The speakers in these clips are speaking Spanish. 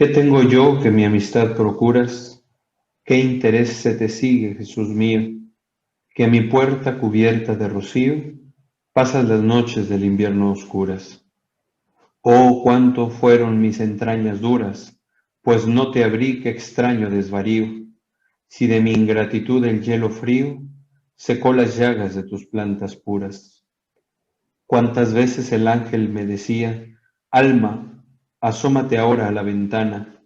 ¿Qué tengo yo que mi amistad procuras? ¿Qué interés se te sigue, Jesús mío? Que a mi puerta cubierta de rocío pasas las noches del invierno oscuras. Oh, cuánto fueron mis entrañas duras, pues no te abrí, qué extraño desvarío. Si de mi ingratitud el hielo frío secó las llagas de tus plantas puras. Cuántas veces el ángel me decía, alma, asómate ahora a la ventana,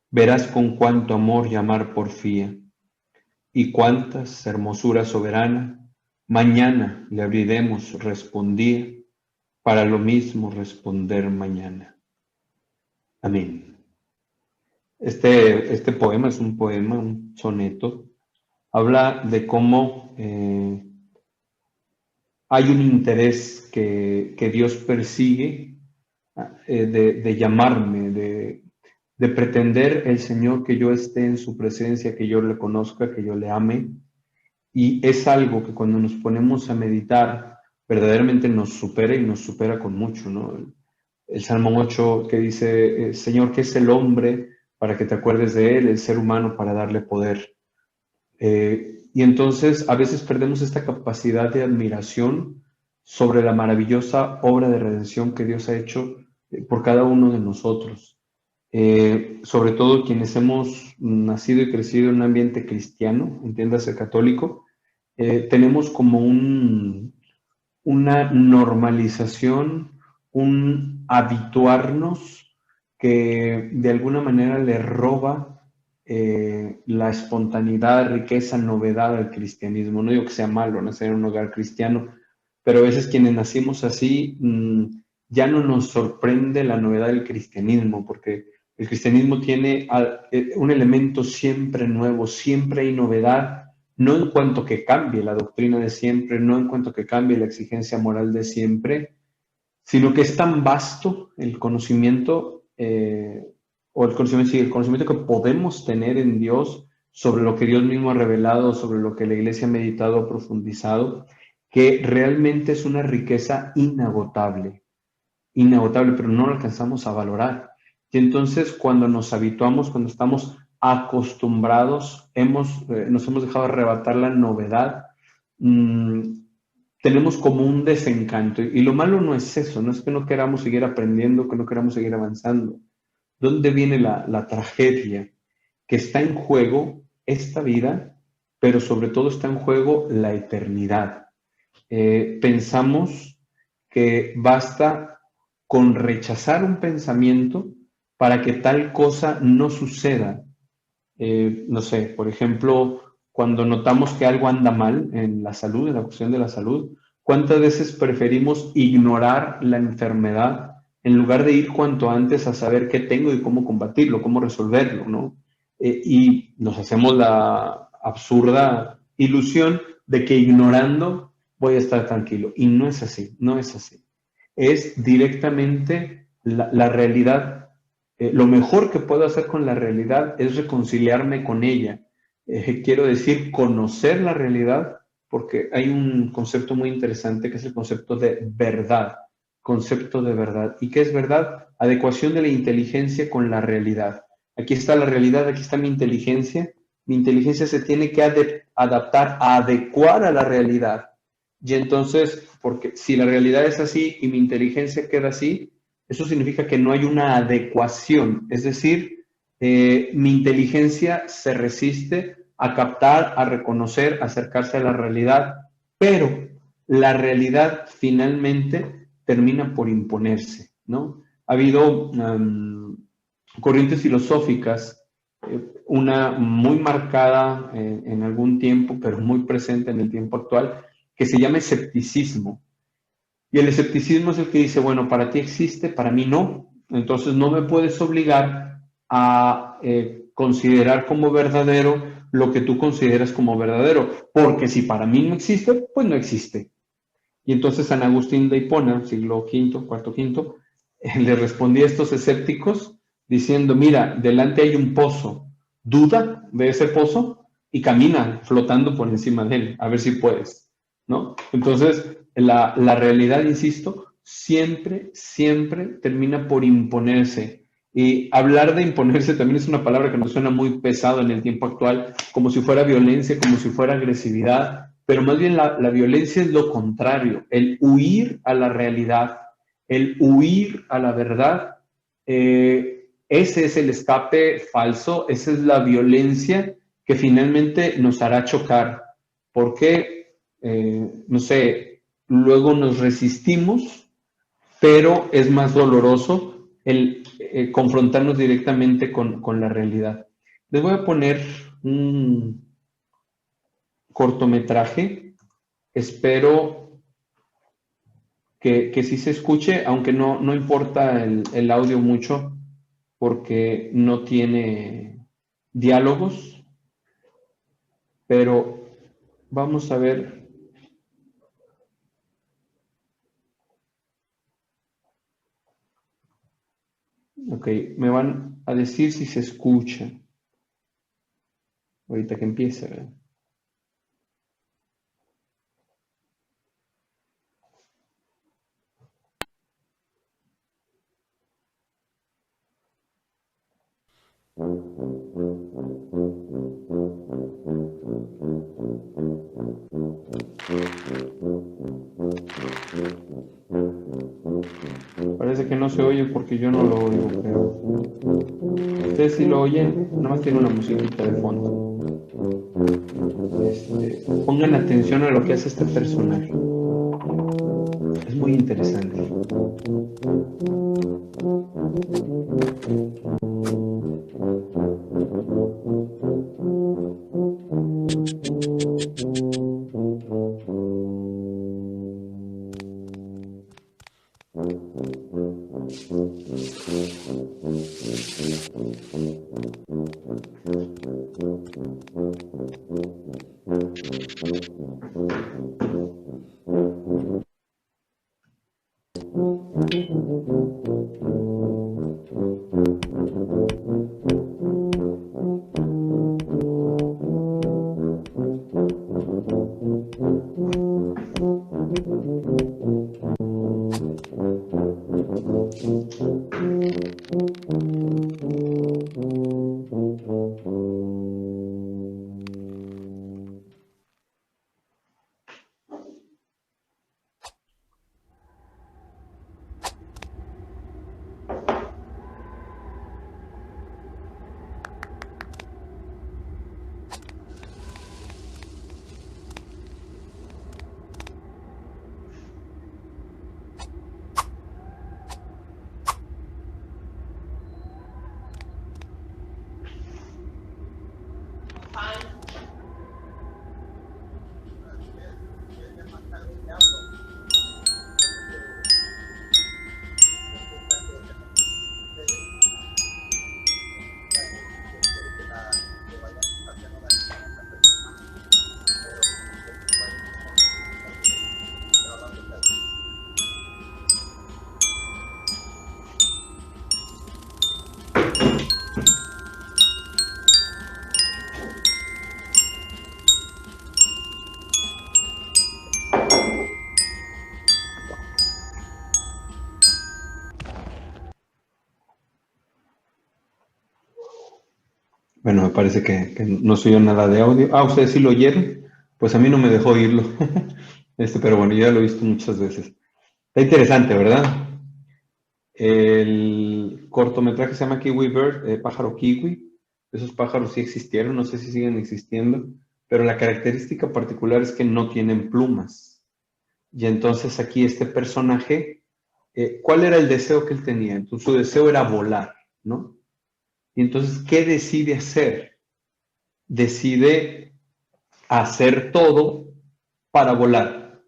verás con cuánto amor llamar porfía, y cuántas, hermosura soberana, mañana le abriremos, respondía, para lo mismo responder mañana. Amén. Este poema es un poema, un soneto, habla de cómo hay un interés que Dios persigue de llamarme, de pretender el Señor que yo esté en su presencia, que yo le conozca, que yo le ame. Y es algo que cuando nos ponemos a meditar, verdaderamente nos supera y nos supera con mucho, ¿no? El Salmo 8 que dice, Señor, ¿qué es el hombre para que te acuerdes de él? El ser humano para darle poder. Y entonces a veces perdemos esta capacidad de admiración sobre la maravillosa obra de redención que Dios ha hecho por cada uno de nosotros. Sobre todo quienes hemos nacido y crecido en un ambiente cristiano, entiéndase católico, tenemos como una normalización, un habituarnos que de alguna manera le roba la espontaneidad, riqueza, novedad al cristianismo. No digo que sea malo nacer en un hogar cristiano, pero a veces quienes nacimos así ya no nos sorprende la novedad del cristianismo, porque el cristianismo tiene un elemento siempre nuevo, siempre hay novedad, no en cuanto que cambie la doctrina de siempre, no en cuanto que cambie la exigencia moral de siempre, sino que es tan vasto el conocimiento, o el conocimiento, sí, el conocimiento que podemos tener en Dios sobre lo que Dios mismo ha revelado, sobre lo que la iglesia ha meditado, ha profundizado, que realmente es una riqueza inagotable, inagotable, pero no lo alcanzamos a valorar. Y entonces cuando nos habituamos, cuando estamos acostumbrados, nos hemos dejado arrebatar la novedad, mmm, tenemos como un desencanto. Y lo malo no es eso, no es que no queramos seguir aprendiendo, que no queramos seguir avanzando. ¿Dónde viene la tragedia? Que está en juego esta vida, pero sobre todo está en juego la eternidad. Pensamos que basta con rechazar un pensamiento para que tal cosa no suceda. No sé, por ejemplo, cuando notamos que algo anda mal en la salud, en la cuestión de la salud, ¿cuántas veces preferimos ignorar la enfermedad en lugar de ir cuanto antes a saber qué tengo y cómo combatirlo, cómo resolverlo, ¿no? Y nos hacemos la absurda ilusión de que ignorando voy a estar tranquilo. Y no es así, no es así. Es directamente la realidad. Lo mejor que puedo hacer con la realidad es reconciliarme con ella. Quiero decir, conocer la realidad, porque hay un concepto muy interesante que es el concepto de verdad. Concepto de verdad. ¿Y qué es verdad? Adecuación de la inteligencia con la realidad. Aquí está la realidad, aquí está mi inteligencia. Mi inteligencia se tiene que adaptar, adecuar a la realidad. Y entonces, porque si la realidad es así y mi inteligencia queda así, eso significa que no hay una adecuación, es decir, mi inteligencia se resiste a captar, a reconocer, a acercarse a la realidad, pero la realidad finalmente termina por imponerse, ¿no? Ha habido corrientes filosóficas, una muy marcada en algún tiempo, pero muy presente en el tiempo actual, que se llama escepticismo. Y el escepticismo es el que dice, bueno, para ti existe, para mí no. Entonces no me puedes obligar a considerar como verdadero lo que tú consideras como verdadero, porque si para mí no existe, pues no existe. Y entonces San Agustín de Hipona, siglo V, cuarto, quinto, le respondía a estos escépticos diciendo, mira, delante hay un pozo, duda de ese pozo y camina flotando por encima de él, a ver si puedes, ¿no? Entonces, la realidad, insisto, siempre, siempre termina por imponerse. Y hablar de imponerse también es una palabra que nos suena muy pesado en el tiempo actual, como si fuera violencia, como si fuera agresividad, pero más bien la violencia es lo contrario, el huir a la realidad, el huir a la verdad. Ese es el escape falso, esa es la violencia que finalmente nos hará chocar, porque, no sé, luego nos resistimos, pero es más doloroso el confrontarnos directamente con la realidad. Les voy a poner un cortometraje, espero que sí se escuche, aunque no importa el audio mucho, porque no tiene diálogos, pero vamos a ver. Ok, me van a decir si se escucha ahorita que empiece, ¿verdad? Parece que no se oye porque yo no lo oigo, creo. Ustedes sí lo oyen, nada más tiene una musiquita de fondo. Pongan atención a lo que hace este personaje. Es muy interesante. Bueno, me parece que no se oyó nada de audio. Ah, ¿ustedes sí lo oyeron? Pues a mí no me dejó oírlo. Pero bueno, ya lo he visto muchas veces. Está interesante, ¿verdad? El cortometraje se llama Kiwi Bird, pájaro kiwi. Esos pájaros sí existieron, no sé si siguen existiendo, pero la característica particular es que no tienen plumas. Y entonces aquí este personaje, ¿cuál era el deseo que él tenía? Entonces, su deseo era volar, ¿no? Y entonces, ¿qué decide hacer? Decide hacer todo para volar.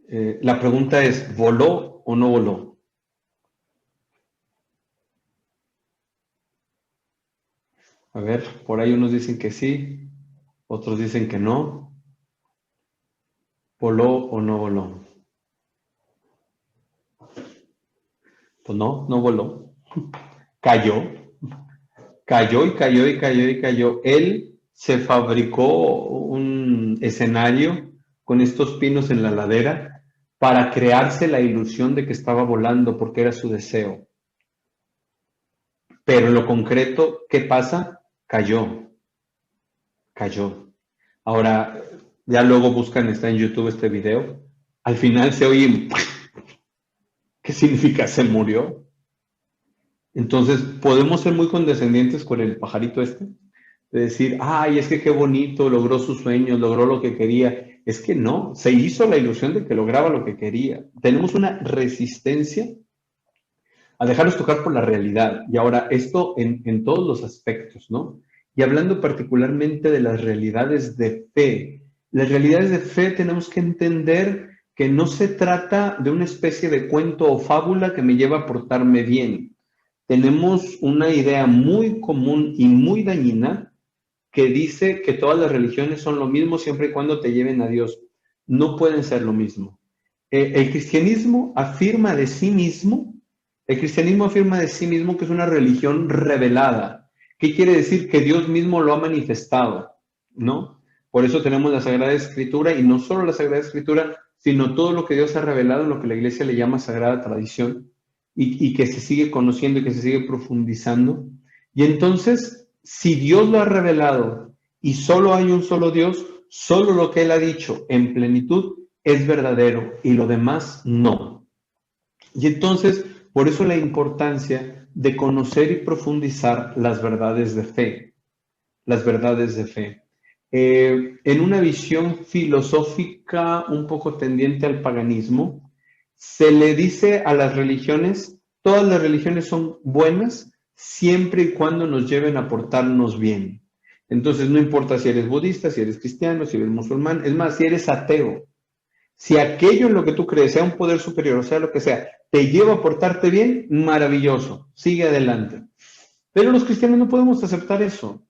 La pregunta es, ¿voló o no voló? A ver, por ahí unos dicen que sí, otros dicen que no. ¿Voló o no voló? Pues no voló. Cayó, cayó y cayó y cayó y cayó. Él se fabricó un escenario con estos pinos en la ladera para crearse la ilusión de que estaba volando porque era su deseo. Pero en lo concreto, ¿qué pasa? Cayó. Ahora, ya luego buscan, está en YouTube este video. Al final se oye, ¿qué significa? Se murió. Entonces, podemos ser muy condescendientes con el pajarito este, de decir, ay, es que qué bonito, logró sus sueños, logró lo que quería. Es que no, se hizo la ilusión de que lograba lo que quería. Tenemos una resistencia a dejarnos tocar por la realidad. Y ahora, esto en todos los aspectos, ¿no? Y hablando particularmente de las realidades de fe. Las realidades de fe tenemos que entender que no se trata de una especie de cuento o fábula que me lleva a portarme bien. Tenemos una idea muy común y muy dañina que dice que todas las religiones son lo mismo siempre y cuando te lleven a Dios. No pueden ser lo mismo. El cristianismo afirma de sí mismo, el cristianismo afirma de sí mismo que es una religión revelada. ¿Qué quiere decir? Que Dios mismo lo ha manifestado, ¿no? Por eso tenemos la Sagrada Escritura, y no solo la Sagrada Escritura, sino todo lo que Dios ha revelado en lo que la Iglesia le llama Sagrada Tradición, y que se sigue conociendo y que se sigue profundizando. Y entonces, si Dios lo ha revelado y solo hay un solo Dios, solo lo que Él ha dicho en plenitud es verdadero y lo demás no. Y entonces, por eso la importancia de conocer y profundizar las verdades de fe, las verdades de fe. En una visión filosófica un poco tendiente al paganismo, se le dice a las religiones, todas las religiones son buenas siempre y cuando nos lleven a portarnos bien. Entonces, no importa si eres budista, si eres cristiano, si eres musulmán, es más, si eres ateo, si aquello en lo que tú crees, sea un poder superior, o sea lo que sea, te lleva a portarte bien, maravilloso, sigue adelante. Pero los cristianos no podemos aceptar eso,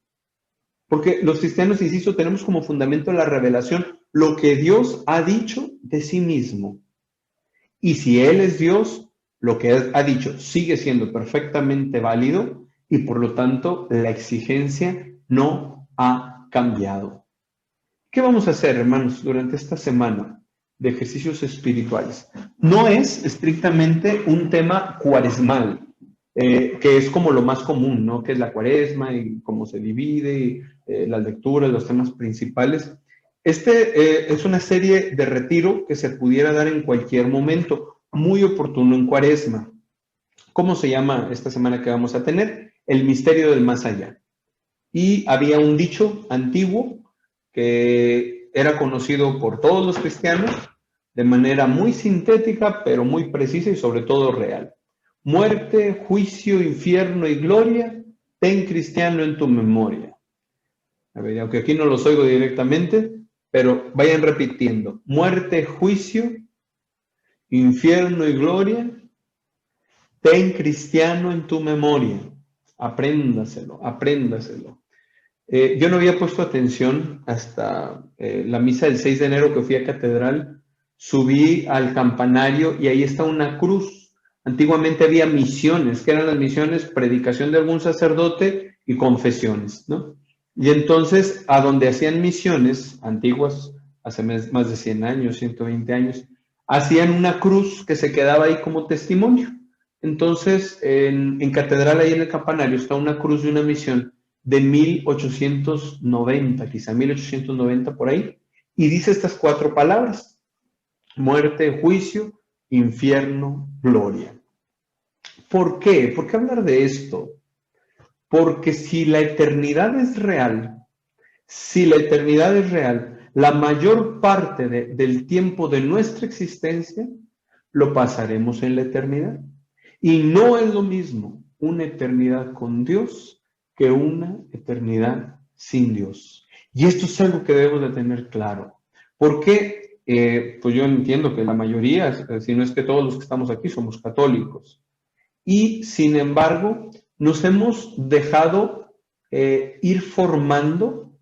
porque los cristianos, insisto, tenemos como fundamento la revelación, lo que Dios ha dicho de sí mismo. Y si Él es Dios, lo que ha dicho sigue siendo perfectamente válido y por lo tanto la exigencia no ha cambiado. ¿Qué vamos a hacer, hermanos, durante esta semana de ejercicios espirituales? No es estrictamente un tema cuaresmal, que es como lo más común, ¿no? Que es la cuaresma y cómo se divide, las lecturas, los temas principales. Es una serie de retiro que se pudiera dar en cualquier momento, muy oportuno en cuaresma. ¿Cómo se llama esta semana que vamos a tener? El misterio del más allá. Y había un dicho antiguo que era conocido por todos los cristianos de manera muy sintética, pero muy precisa y sobre todo real. Muerte, juicio, infierno y gloria, ten cristiano en tu memoria. A ver, aunque aquí no los oigo directamente, pero vayan repitiendo. Muerte, juicio, infierno y gloria, ten cristiano en tu memoria. Apréndaselo, apréndaselo. Yo no había puesto atención hasta la misa del 6 de enero que fui a catedral. Subí al campanario y ahí está una cruz. Antiguamente había misiones. ¿Qué eran las misiones? Predicación de algún sacerdote y confesiones, ¿no? Y entonces, a donde hacían misiones antiguas, hace más de 100 años, 120 años, hacían una cruz que se quedaba ahí como testimonio. Entonces, en catedral, ahí en el campanario, está una cruz de una misión de 1890, quizá 1890 por ahí, y dice estas 4 palabras: muerte, juicio, infierno, gloria. ¿Por qué? ¿Por qué hablar de esto? Porque si la eternidad es real, la mayor parte del tiempo de nuestra existencia lo pasaremos en la eternidad. Y no es lo mismo una eternidad con Dios que una eternidad sin Dios. Y esto es algo que debemos de tener claro. Porque, pues yo entiendo que la mayoría, si no es que todos los que estamos aquí, somos católicos. Y, sin embargo, nos hemos dejado ir formando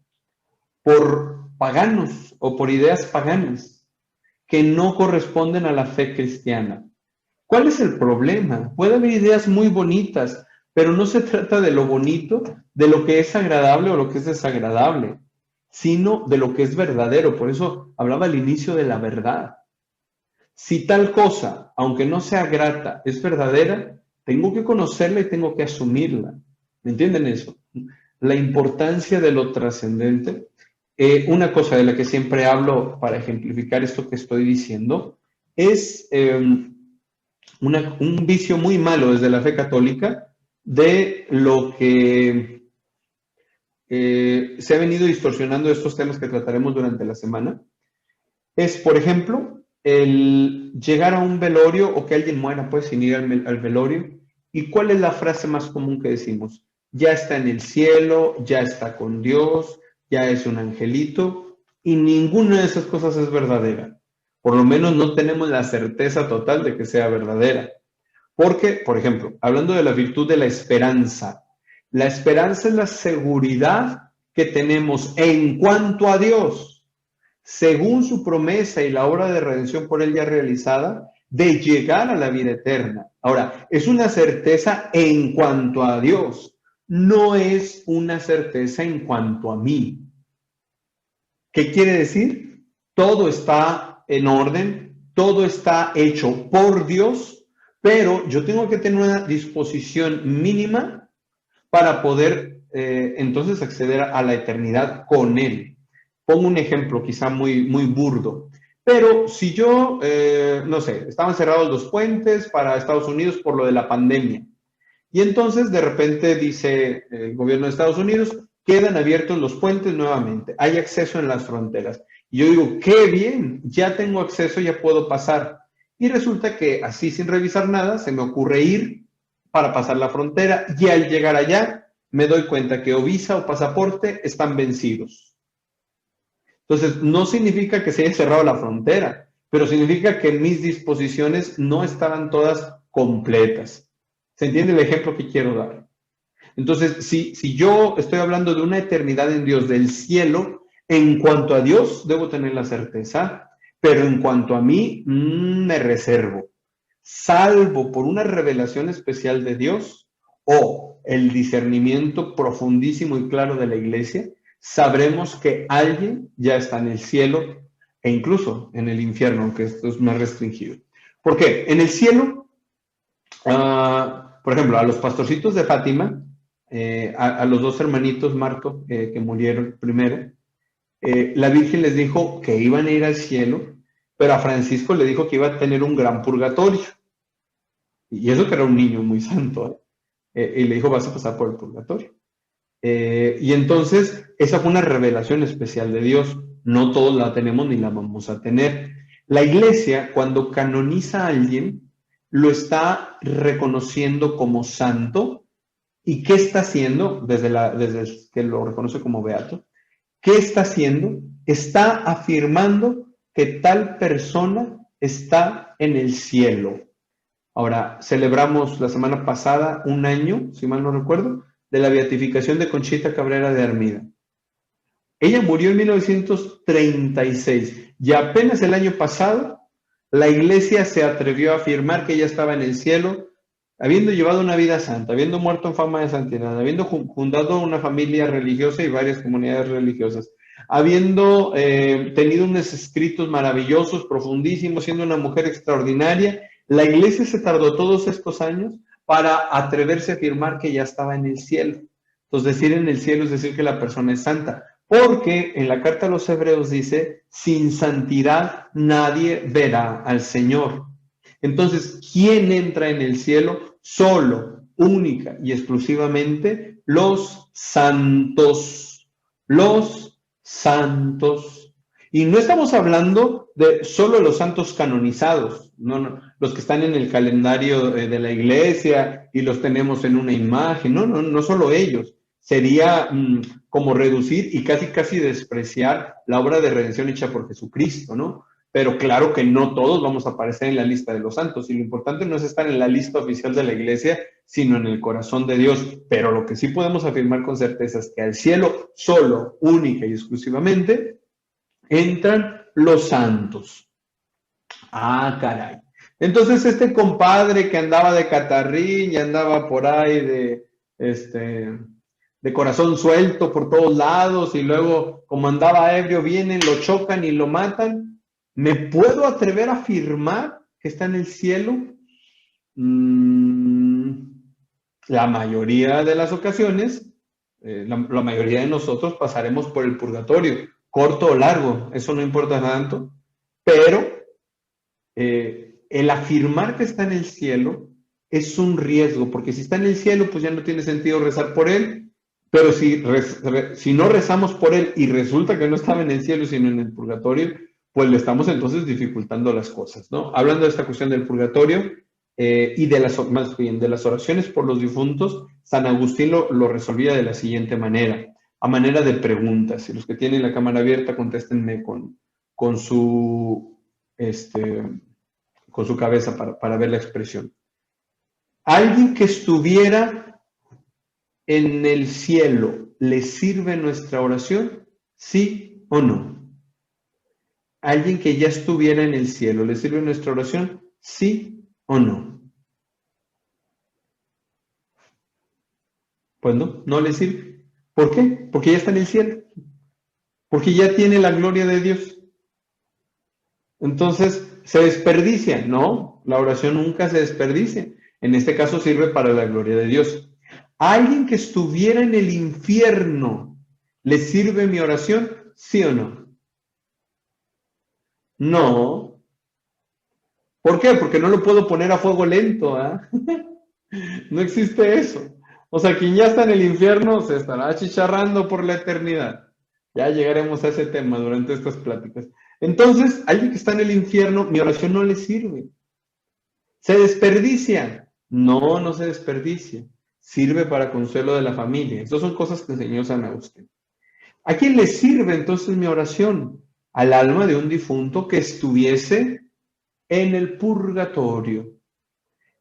por paganos o por ideas paganas que no corresponden a la fe cristiana. ¿Cuál es el problema? Puede haber ideas muy bonitas, pero no se trata de lo bonito, de lo que es agradable o lo que es desagradable, sino de lo que es verdadero. Por eso hablaba al inicio de la verdad. Si tal cosa, aunque no sea grata, es verdadera, tengo que conocerla y tengo que asumirla. ¿Me entienden eso? La importancia de lo trascendente. Una cosa de la que siempre hablo para ejemplificar esto que estoy diciendo es un vicio muy malo desde la fe católica de lo que se ha venido distorsionando estos temas que trataremos durante la semana. Es, por ejemplo, el llegar a un velorio o que alguien muera pues sin ir al velorio. ¿Y cuál es la frase más común que decimos? Ya está en el cielo, ya está con Dios, ya es un angelito, y ninguna de esas cosas es verdadera. Por lo menos no tenemos la certeza total de que sea verdadera. Porque, por ejemplo, hablando de la virtud de la esperanza es la seguridad que tenemos en cuanto a Dios, según su promesa y la obra de redención por él ya realizada, de llegar a la vida eterna. Ahora, es una certeza en cuanto a Dios, no es una certeza en cuanto a mí. ¿Qué quiere decir? Todo está en orden, todo está hecho por Dios, pero yo tengo que tener una disposición mínima para poder entonces acceder a la eternidad con Él. Pongo un ejemplo quizá muy burdo, pero si yo, no sé, estaban cerrados los puentes para Estados Unidos por lo de la pandemia, y entonces de repente dice el gobierno de Estados Unidos, quedan abiertos los puentes nuevamente, hay acceso en las fronteras. Y yo digo, qué bien, ya tengo acceso, ya puedo pasar. Y resulta que así sin revisar nada, se me ocurre ir para pasar la frontera y al llegar allá me doy cuenta que o visa o pasaporte están vencidos. Entonces, no significa que se haya cerrado la frontera, pero significa que mis disposiciones no estaban todas completas. ¿Se entiende el ejemplo que quiero dar? Entonces, si yo estoy hablando de una eternidad en Dios, del cielo, en cuanto a Dios, debo tener la certeza, pero en cuanto a mí, me reservo. Salvo por una revelación especial de Dios o el discernimiento profundísimo y claro de la iglesia, sabremos que alguien ya está en el cielo e incluso en el infierno, aunque esto es más restringido. ¿Por qué? En el cielo, por ejemplo, a los pastorcitos de Fátima, a los dos hermanitos Marco que murieron primero, la Virgen les dijo que iban a ir al cielo, pero a Francisco le dijo que iba a tener un gran purgatorio. Y eso que era un niño muy santo, y le dijo, vas a pasar por el purgatorio. Y entonces, esa fue una revelación especial de Dios. No todos la tenemos ni la vamos a tener. La iglesia, cuando canoniza a alguien, lo está reconociendo como santo. ¿Y qué está haciendo desde que lo reconoce como beato? ¿Qué está haciendo? Está afirmando que tal persona está en el cielo. Ahora, celebramos la semana pasada un año, si mal no recuerdo, de la beatificación de Conchita Cabrera de Armida. Ella murió en 1936 y apenas el año pasado la iglesia se atrevió a afirmar que ella estaba en el cielo, habiendo llevado una vida santa, habiendo muerto en fama de santidad, habiendo fundado una familia religiosa y varias comunidades religiosas, habiendo tenido unos escritos maravillosos, profundísimos, siendo una mujer extraordinaria. La iglesia se tardó todos estos años para atreverse a afirmar que ya estaba en el cielo. Entonces, decir en el cielo es decir que la persona es santa, porque en la carta a los Hebreos dice, sin santidad nadie verá al Señor. Entonces, ¿quién entra en el cielo? Solo, única y exclusivamente los santos. Los santos. Y no estamos hablando de solo los santos canonizados, no, los que están en el calendario de la iglesia y los tenemos en una imagen, no solo ellos. Sería como reducir y casi despreciar la obra de redención hecha por Jesucristo, ¿no? Pero claro que no todos vamos a aparecer en la lista de los santos, y lo importante no es estar en la lista oficial de la iglesia, sino en el corazón de Dios. Pero lo que sí podemos afirmar con certeza es que al cielo, solo, única y exclusivamente, entran los santos. Ah, caray. Entonces este compadre que andaba de catarrín y andaba por ahí de corazón suelto por todos lados, y luego como andaba ebrio vienen, lo chocan y lo matan, ¿me puedo atrever a afirmar que está en el cielo? la mayoría de las ocasiones, la mayoría de nosotros pasaremos por el purgatorio, corto o largo, eso no importa tanto, pero el afirmar que está en el cielo es un riesgo, porque si está en el cielo, pues ya no tiene sentido rezar por él, pero si no rezamos por él y resulta que no estaba en el cielo, sino en el purgatorio, pues le estamos entonces dificultando las cosas, ¿no? Hablando de esta cuestión del purgatorio y más bien de las oraciones por los difuntos, San Agustín lo resolvía de la siguiente manera, a manera de preguntas. Y los que tienen la cámara abierta, contéstenme con su, este, con su cabeza para ver la expresión. Alguien que estuviera en el cielo, ¿le sirve nuestra oración? ¿Sí o no? Alguien que ya estuviera en el cielo, ¿le sirve nuestra oración? ¿Sí o no? Pues no, no le sirve. ¿Por qué? Porque ya está en el cielo. Porque ya tiene la gloria de Dios. Entonces, ¿se desperdicia? No, la oración nunca se desperdicia. En este caso sirve para la gloria de Dios. ¿A alguien que estuviera en el infierno, le sirve mi oración? ¿Sí o no? No. ¿Por qué? Porque no lo puedo poner a fuego lento, ¿ah? No existe eso. O sea, quien ya está en el infierno se estará achicharrando por la eternidad. Ya llegaremos a ese tema durante estas pláticas. Entonces, alguien que está en el infierno, mi oración no le sirve. ¿Se desperdicia? No, no se desperdicia. Sirve para consuelo de la familia. Estas son cosas que enseñó San Agustín. ¿A quién le sirve entonces mi oración? Al alma de un difunto que estuviese en el purgatorio.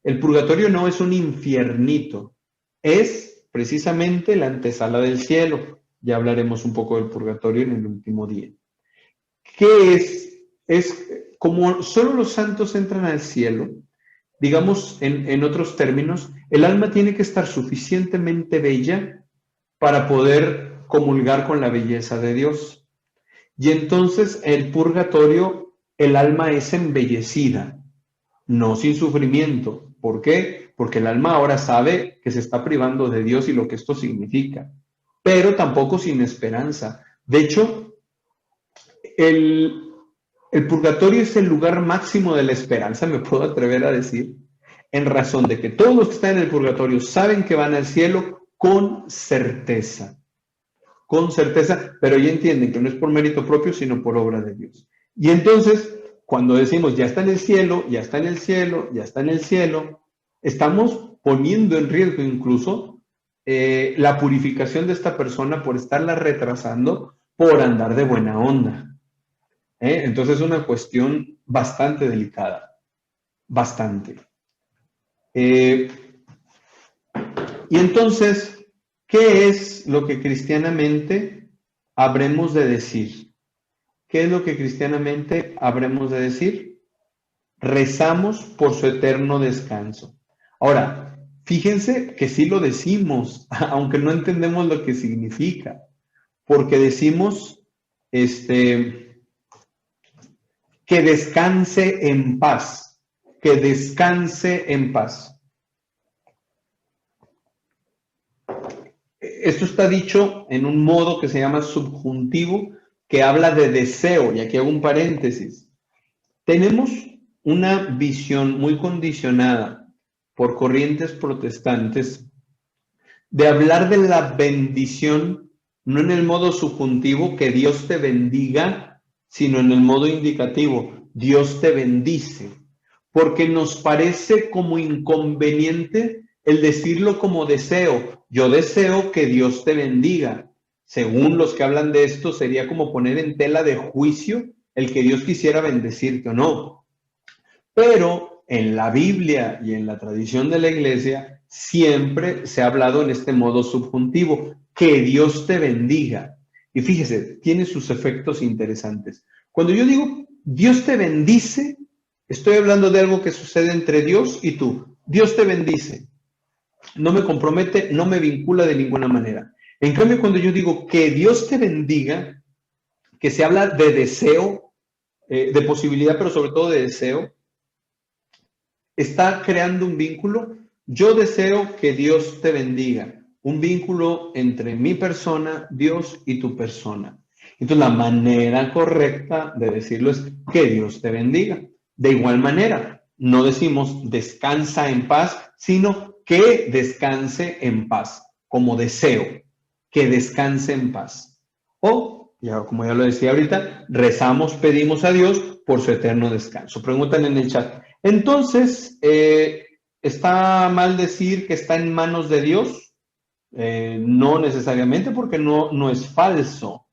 El purgatorio no es un infiernito, es precisamente la antesala del cielo. Ya hablaremos un poco del purgatorio en el último día. ¿Qué es? Es como solo los santos entran al cielo, digamos en otros términos, el alma tiene que estar suficientemente bella para poder comulgar con la belleza de Dios. Y entonces el purgatorio, el alma es embellecida, no sin sufrimiento. ¿Por qué? Porque el alma ahora sabe que se está privando de Dios y lo que esto significa, pero tampoco sin esperanza. De hecho, el, el purgatorio es el lugar máximo de la esperanza, me puedo atrever a decir, en razón de que todos los que están en el purgatorio saben que van al cielo con certeza, pero ya entienden que no es por mérito propio, sino por obra de Dios. Y entonces, cuando decimos ya está en el cielo, ya está en el cielo, ya está en el cielo, estamos poniendo en riesgo incluso la purificación de esta persona por estarla retrasando por andar de buena onda. Entonces es una cuestión bastante delicada, bastante. Y entonces, ¿qué es lo que cristianamente habremos de decir? ¿Qué es lo que cristianamente habremos de decir? Rezamos por su eterno descanso. Ahora, fíjense que sí lo decimos, aunque no entendemos lo que significa, porque decimos que descanse en paz, que descanse en paz. Esto está dicho en un modo que se llama subjuntivo, que habla de deseo, y aquí hago un paréntesis. Tenemos una visión muy condicionada por corrientes protestantes de hablar de la bendición, no en el modo subjuntivo, que Dios te bendiga, sino en el modo indicativo, Dios te bendice, porque nos parece como inconveniente el decirlo como deseo. Yo deseo que Dios te bendiga. Según los que hablan de esto, sería como poner en tela de juicio el que Dios quisiera bendecirte o no. Pero en la Biblia y en la tradición de la iglesia siempre se ha hablado en este modo subjuntivo, que Dios te bendiga. Y fíjese, tiene sus efectos interesantes. Cuando yo digo Dios te bendice, estoy hablando de algo que sucede entre Dios y tú. Dios te bendice. No me compromete, no me vincula de ninguna manera. En cambio, cuando yo digo que Dios te bendiga, que se habla de deseo, de posibilidad, pero sobre todo de deseo, está creando un vínculo Yo deseo que Dios te bendiga. Un vínculo entre mi persona, Dios y tu persona. Entonces, la manera correcta de decirlo es que Dios te bendiga. De igual manera, no decimos descansa en paz, sino que descanse en paz, como deseo, que descanse en paz. O, ya como ya lo decía ahorita, rezamos, pedimos a Dios por su eterno descanso. Preguntan en el chat. Entonces, ¿está mal decir que está en manos de Dios? No necesariamente, porque no es falso.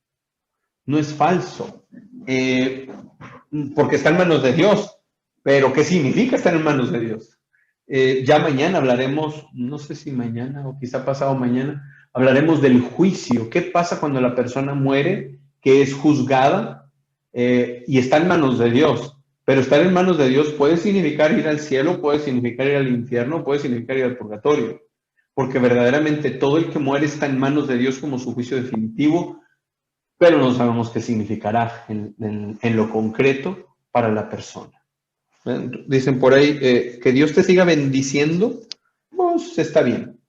No es falso. Porque está en manos de Dios. Pero ¿qué significa estar en manos de Dios? Ya mañana hablaremos, no sé si mañana o quizá pasado mañana, hablaremos del juicio. ¿Qué pasa cuando la persona muere, que es juzgada y está en manos de Dios? Pero estar en manos de Dios puede significar ir al cielo, puede significar ir al infierno, puede significar ir al purgatorio. Porque verdaderamente todo el que muere está en manos de Dios como su juicio definitivo, pero no sabemos qué significará en lo concreto para la persona. Dicen por ahí, que Dios te siga bendiciendo, pues está bien.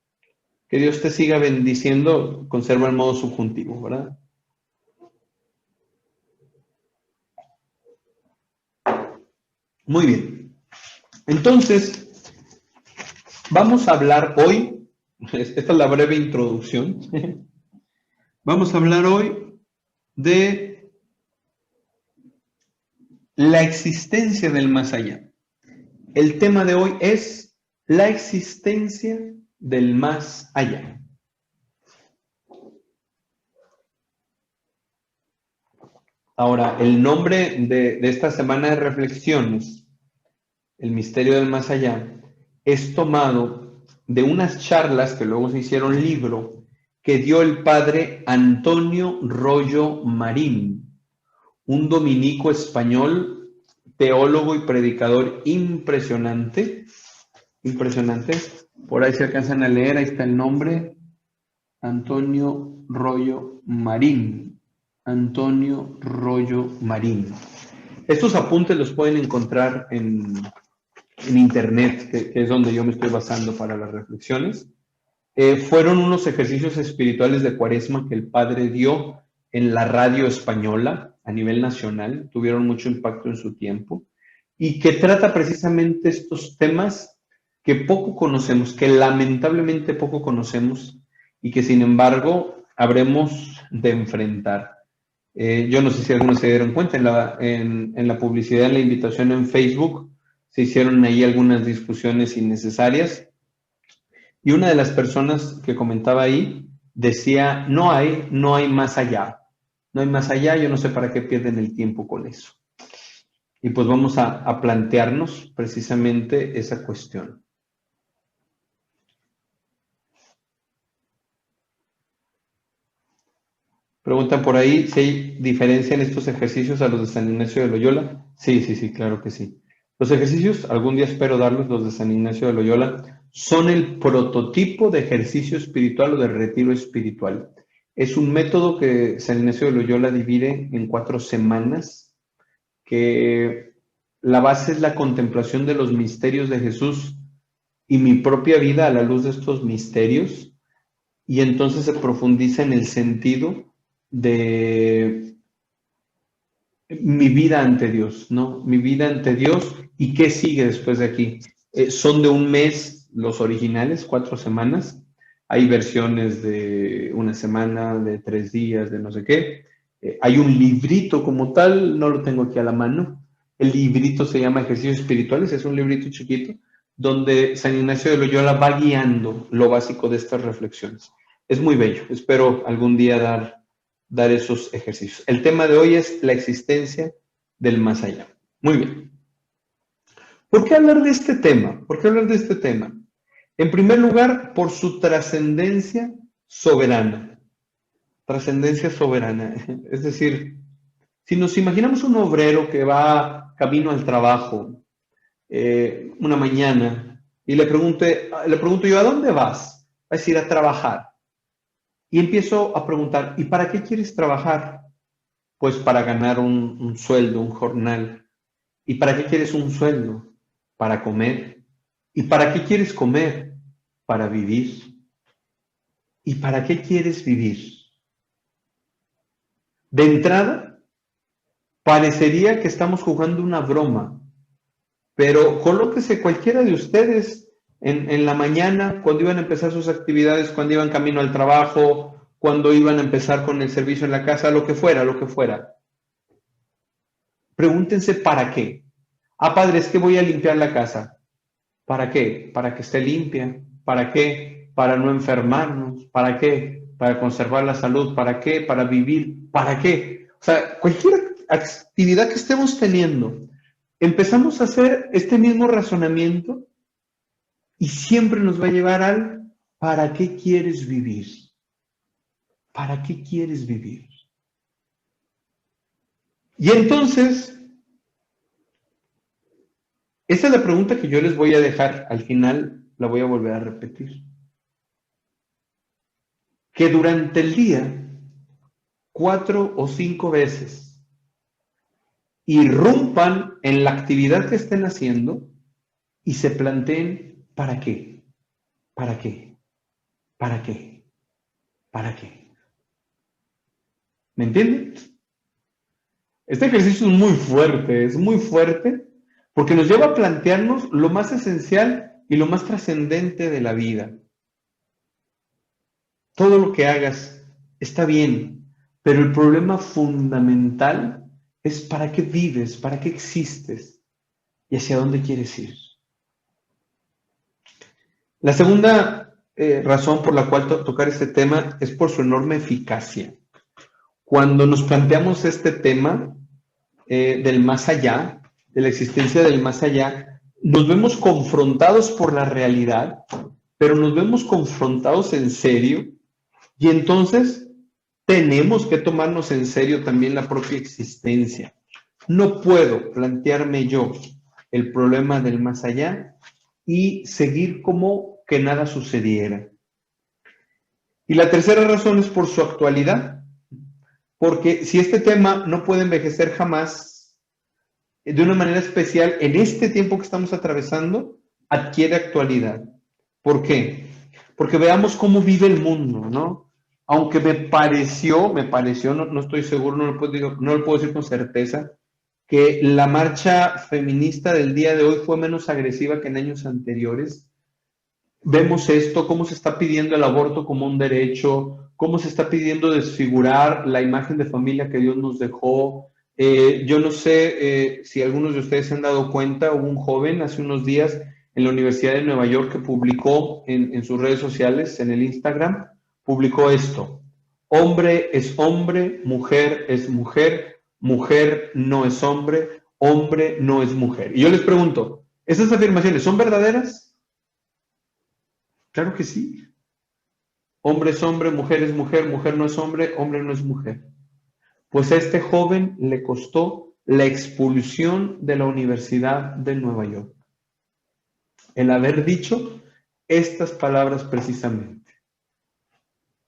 Que Dios te siga bendiciendo, conserva el modo subjuntivo, ¿verdad? Muy bien. Entonces, vamos a hablar hoy, esta es la breve introducción, vamos a hablar hoy de la existencia del más allá. El tema de hoy es la existencia del más allá. Ahora, el nombre de esta semana de reflexiones, el misterio del más allá, es tomado de unas charlas que luego se hicieron libro que dio el padre Antonio Rollo Marín, un dominico español, teólogo y predicador impresionante, impresionante. Por ahí se alcanzan a leer, ahí está el nombre, Antonio Rollo Marín. Antonio Rollo Marín. Estos apuntes los pueden encontrar en internet, que es donde yo me estoy basando para las reflexiones. Fueron unos ejercicios espirituales de Cuaresma que el Padre dio en la radio española a nivel nacional, tuvieron mucho impacto en su tiempo, y que trata precisamente estos temas que poco conocemos, que lamentablemente poco conocemos y que sin embargo habremos de enfrentar. Yo no sé si algunos se dieron cuenta, en la publicidad, en la invitación en Facebook, se hicieron ahí algunas discusiones innecesarias y una de las personas que comentaba ahí decía, no hay más allá, no hay más allá, yo no sé para qué pierden el tiempo con eso. Y pues vamos a plantearnos precisamente esa cuestión. Preguntan por ahí si hay diferencia en estos ejercicios a los de San Ignacio de Loyola. Sí, sí, sí, claro que sí. Los ejercicios, algún día espero darlos, los de San Ignacio de Loyola, son el prototipo de ejercicio espiritual o de retiro espiritual. Es un método que San Ignacio de Loyola divide en 4 semanas, que la base es la contemplación de los misterios de Jesús y mi propia vida a la luz de estos misterios, y entonces se profundiza en el sentido de mi vida ante Dios, ¿no? Mi vida ante Dios y qué sigue después de aquí. Son de un mes los originales, 4 semanas. Hay versiones de una semana, de 3 días, de no sé qué. Hay un librito como tal, no lo tengo aquí a la mano. El librito se llama Ejercicios Espirituales, es un librito chiquito donde San Ignacio de Loyola va guiando lo básico de estas reflexiones. Es muy bello. Espero algún día dar esos ejercicios. El tema de hoy es la existencia del más allá. Muy bien. ¿Por qué hablar de este tema? ¿Por qué hablar de este tema? En primer lugar, por su trascendencia soberana. Trascendencia soberana. Es decir, si nos imaginamos un obrero que va camino al trabajo una mañana y le pregunto yo, ¿a dónde vas? Va a decir, a trabajar. Y empiezo a preguntar, ¿y para qué quieres trabajar? Pues para ganar un sueldo, un jornal. ¿Y para qué quieres un sueldo? Para comer. ¿Y para qué quieres comer? Para vivir. ¿Y para qué quieres vivir? De entrada, parecería que estamos jugando una broma, pero colóquese cualquiera de ustedes en la mañana, cuando iban a empezar sus actividades, cuando iban camino al trabajo, cuando iban a empezar con el servicio en la casa, lo que fuera, lo que fuera. Pregúntense para qué. Ah, padre, es que voy a limpiar la casa. ¿Para qué? Para que esté limpia. ¿Para qué? Para no enfermarnos. ¿Para qué? Para conservar la salud. ¿Para qué? Para vivir. ¿Para qué? O sea, cualquier actividad que estemos teniendo, empezamos a hacer este mismo razonamiento y siempre nos va a llevar al ¿para qué quieres vivir? ¿Para qué quieres vivir? Y entonces, esa es la pregunta que yo les voy a dejar al final, la voy a volver a repetir. Que durante el día, 4 o 5 veces, irrumpan en la actividad que estén haciendo y se planteen ¿para qué? ¿Para qué? ¿Para qué? ¿Para qué? ¿Me entienden? Este ejercicio es muy fuerte, porque nos lleva a plantearnos lo más esencial y lo más trascendente de la vida. Todo lo que hagas está bien, pero el problema fundamental es para qué vives, para qué existes y hacia dónde quieres ir. La segunda razón por la cual tocar este tema es por su enorme eficacia. Cuando nos planteamos este tema del más allá, de la existencia del más allá, nos vemos confrontados por la realidad, pero nos vemos confrontados en serio y entonces tenemos que tomarnos en serio también la propia existencia. No puedo plantearme yo el problema del más allá y seguir como que nada sucediera. Y la tercera razón es por su actualidad, porque si este tema no puede envejecer jamás, de una manera especial, en este tiempo que estamos atravesando, adquiere actualidad. ¿Por qué? Porque veamos cómo vive el mundo, ¿no? Aunque me pareció, no estoy seguro, no lo puedo decir con certeza, que la marcha feminista del día de hoy fue menos agresiva que en años anteriores. Vemos esto, cómo se está pidiendo el aborto como un derecho, cómo se está pidiendo desfigurar la imagen de familia que Dios nos dejó. Yo no sé si algunos de ustedes se han dado cuenta, hubo un joven hace unos días en la Universidad de Nueva York que publicó en sus redes sociales, en el Instagram, publicó esto: hombre es hombre, mujer es mujer, mujer no es hombre no es mujer. Y yo les pregunto, ¿esas afirmaciones son verdaderas? Claro que sí. Hombre es hombre, mujer no es hombre no es mujer. Pues a este joven le costó la expulsión de la Universidad de Nueva York el haber dicho estas palabras precisamente.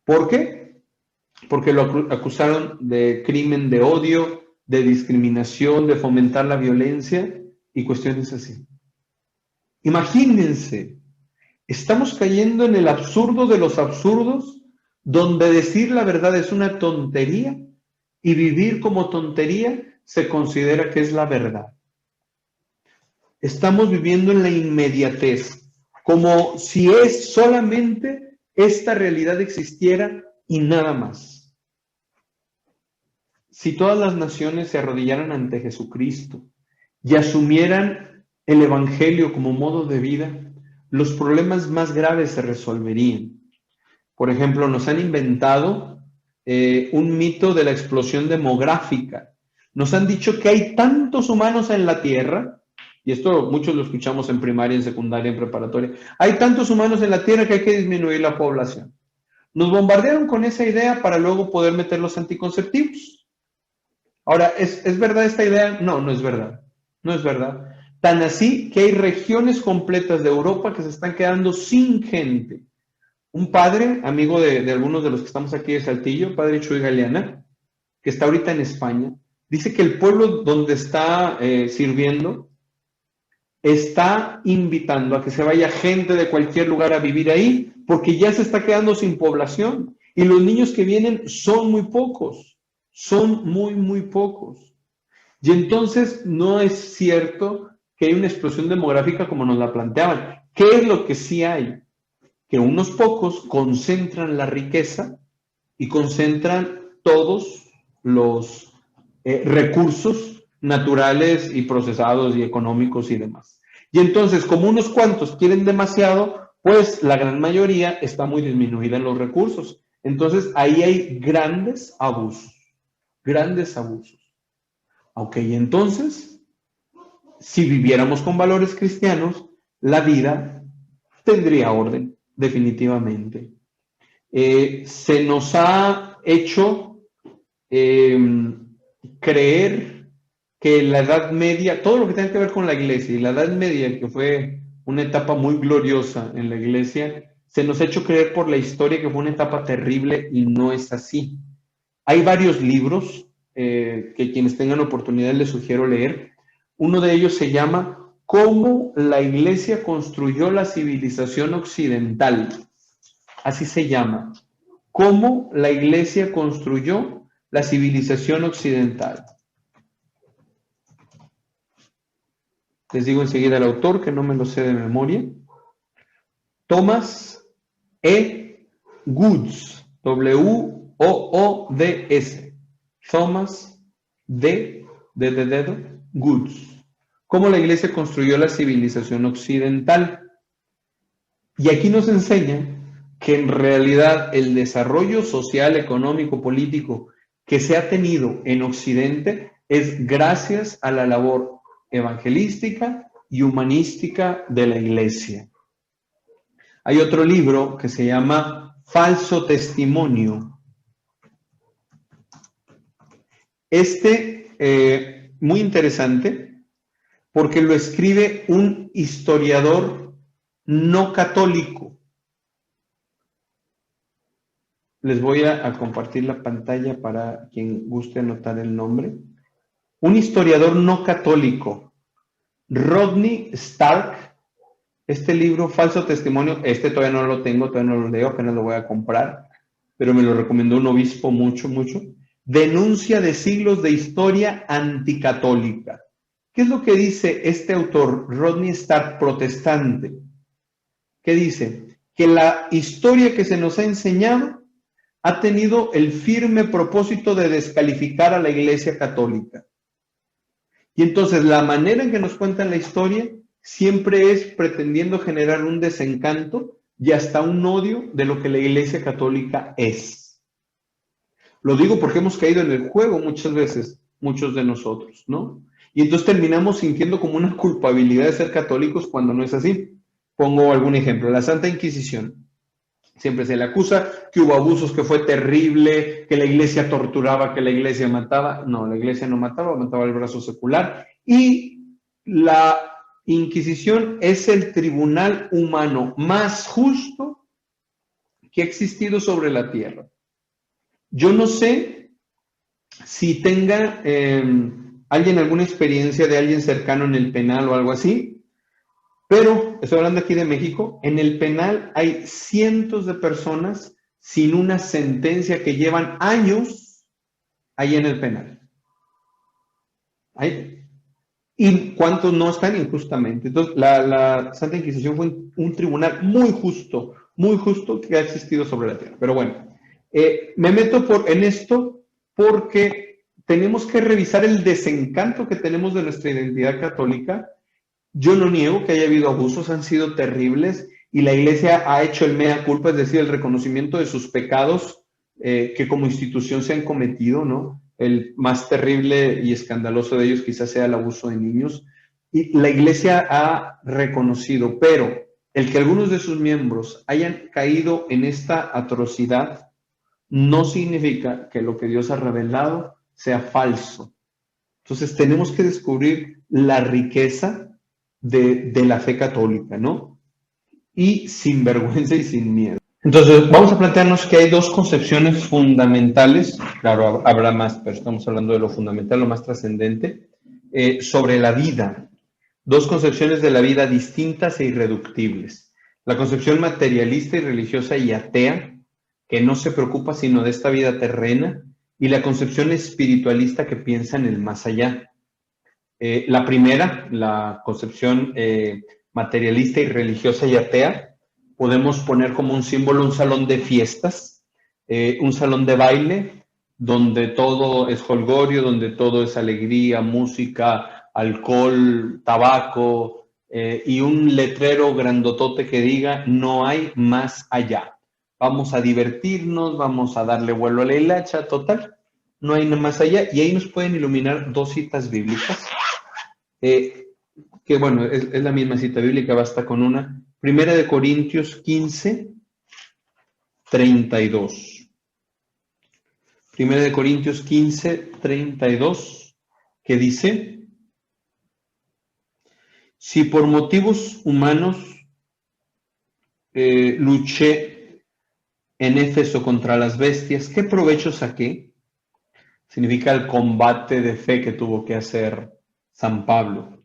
¿Por qué? Porque lo acusaron de crimen de odio, de discriminación, de fomentar la violencia y cuestiones así. Imagínense. Estamos cayendo en el absurdo de los absurdos, donde decir la verdad es una tontería y vivir como tontería se considera que es la verdad. Estamos viviendo en la inmediatez, como si es solamente esta realidad existiera y nada más. Si todas las naciones se arrodillaran ante Jesucristo y asumieran el Evangelio como modo de vida, los problemas más graves se resolverían. Por ejemplo, nos han inventado un mito de la explosión demográfica. Nos han dicho que hay tantos humanos en la Tierra, y esto muchos lo escuchamos en primaria, en secundaria, en preparatoria, hay tantos humanos en la Tierra que hay que disminuir la población. Nos bombardearon con esa idea para luego poder meter los anticonceptivos. Ahora, ¿es verdad esta idea? No, no es verdad. No es verdad. Tan así que hay regiones completas de Europa que se están quedando sin gente. Un padre, amigo de algunos de los que estamos aquí de Saltillo, padre Chuy Galeana, que está ahorita en España, dice que el pueblo donde está sirviendo está invitando a que se vaya gente de cualquier lugar a vivir ahí, porque ya se está quedando sin población. Y los niños que vienen son muy pocos, son muy, muy pocos. Y entonces no es cierto que hay una explosión demográfica como nos la planteaban. ¿Qué es lo que sí hay? Que unos pocos concentran la riqueza y concentran todos los recursos naturales y procesados y económicos y demás. Y entonces, como unos cuantos quieren demasiado, pues la gran mayoría está muy disminuida en los recursos. Entonces, ahí hay grandes abusos, grandes abusos. Ok, entonces, si viviéramos con valores cristianos, la vida tendría orden, definitivamente. Se nos ha hecho creer que la Edad Media, todo lo que tiene que ver con la iglesia y la Edad Media, que fue una etapa muy gloriosa en la iglesia, se nos ha hecho creer por la historia que fue una etapa terrible y no es así. Hay varios libros que quienes tengan oportunidad les sugiero leer. Uno de ellos se llama ¿Cómo la iglesia construyó la civilización occidental? Así se llama. ¿Cómo la iglesia construyó la civilización occidental? Les digo enseguida el autor, que no me lo sé de memoria. Thomas E. Woods, W-O-O-D-S. Thomas D. de dedo, Woods. ¿Cómo la iglesia construyó la civilización occidental? Y aquí nos enseña que en realidad el desarrollo social, económico, político que se ha tenido en Occidente es gracias a la labor evangelística y humanística de la Iglesia. Hay otro libro que se llama Falso Testimonio. Muy interesante, porque lo escribe un historiador no católico. Les voy a compartir la pantalla para quien guste anotar el nombre. Un historiador no católico, Rodney Stark. Este libro, Falso Testimonio, todavía no lo tengo, todavía no lo leo, apenas lo voy a comprar, pero me lo recomendó un obispo mucho. Denuncia de siglos de historia anticatólica. ¿Qué es lo que dice este autor, Rodney Stark, protestante? ¿Qué dice? Que la historia que se nos ha enseñado ha tenido el firme propósito de descalificar a la Iglesia Católica. Y entonces la manera en que nos cuentan la historia siempre es pretendiendo generar un desencanto y hasta un odio de lo que la Iglesia Católica es. Lo digo porque hemos caído en el juego muchas veces, muchos de nosotros, ¿no? Y entonces terminamos sintiendo como una culpabilidad de ser católicos cuando no es así. Pongo algún ejemplo, la Santa Inquisición. Siempre se le acusa que hubo abusos, que fue terrible, que la iglesia torturaba, que la iglesia mataba. No, la iglesia no mataba, mataba el brazo secular. Y la Inquisición es el tribunal humano más justo que ha existido sobre la tierra. Yo no sé si tenga alguien alguna experiencia de alguien cercano en el penal o algo así, pero estoy hablando aquí de México. En el penal hay cientos de personas sin una sentencia que llevan años ahí en el penal. ¿Y cuántos no están injustamente? Entonces, la Santa Inquisición fue un tribunal muy justo que ha existido sobre la tierra. Pero bueno, me meto en esto porque tenemos que revisar el desencanto que tenemos de nuestra identidad católica. Yo no niego que haya habido abusos, han sido terribles y la Iglesia ha hecho el mea culpa, es decir, el reconocimiento de sus pecados que como institución se han cometido, ¿no? El más terrible y escandaloso de ellos quizás sea el abuso de niños. Y la Iglesia ha reconocido, pero el que algunos de sus miembros hayan caído en esta atrocidad no significa que lo que Dios ha revelado sea falso. Entonces tenemos que descubrir la riqueza de la fe católica, ¿no? Y sin vergüenza y sin miedo. Entonces, vamos a plantearnos que hay dos concepciones fundamentales, claro, habrá más, pero estamos hablando de lo fundamental, lo más trascendente, sobre la vida. Dos concepciones de la vida distintas e irreductibles. La concepción materialista y religiosa y atea, que no se preocupa sino de esta vida terrena, y la concepción espiritualista que piensa en el más allá. La primera, la concepción materialista y religiosa y atea, podemos poner como un símbolo un salón de fiestas, un salón de baile, donde todo es jolgorio, donde todo es alegría, música, alcohol, tabaco, y un letrero grandotote que diga, no hay más allá. Vamos a divertirnos, vamos a darle vuelo a la hilacha, total, no hay nada más allá. Y ahí nos pueden iluminar dos citas bíblicas. Eh, que bueno, es la misma cita bíblica, basta con una. Primera de Corintios 15, 32. Primera de Corintios 15, 32, que dice, si por motivos humanos luché en Éfeso contra las bestias, ¿qué provecho saqué? Significa el combate de fe que tuvo que hacer San Pablo.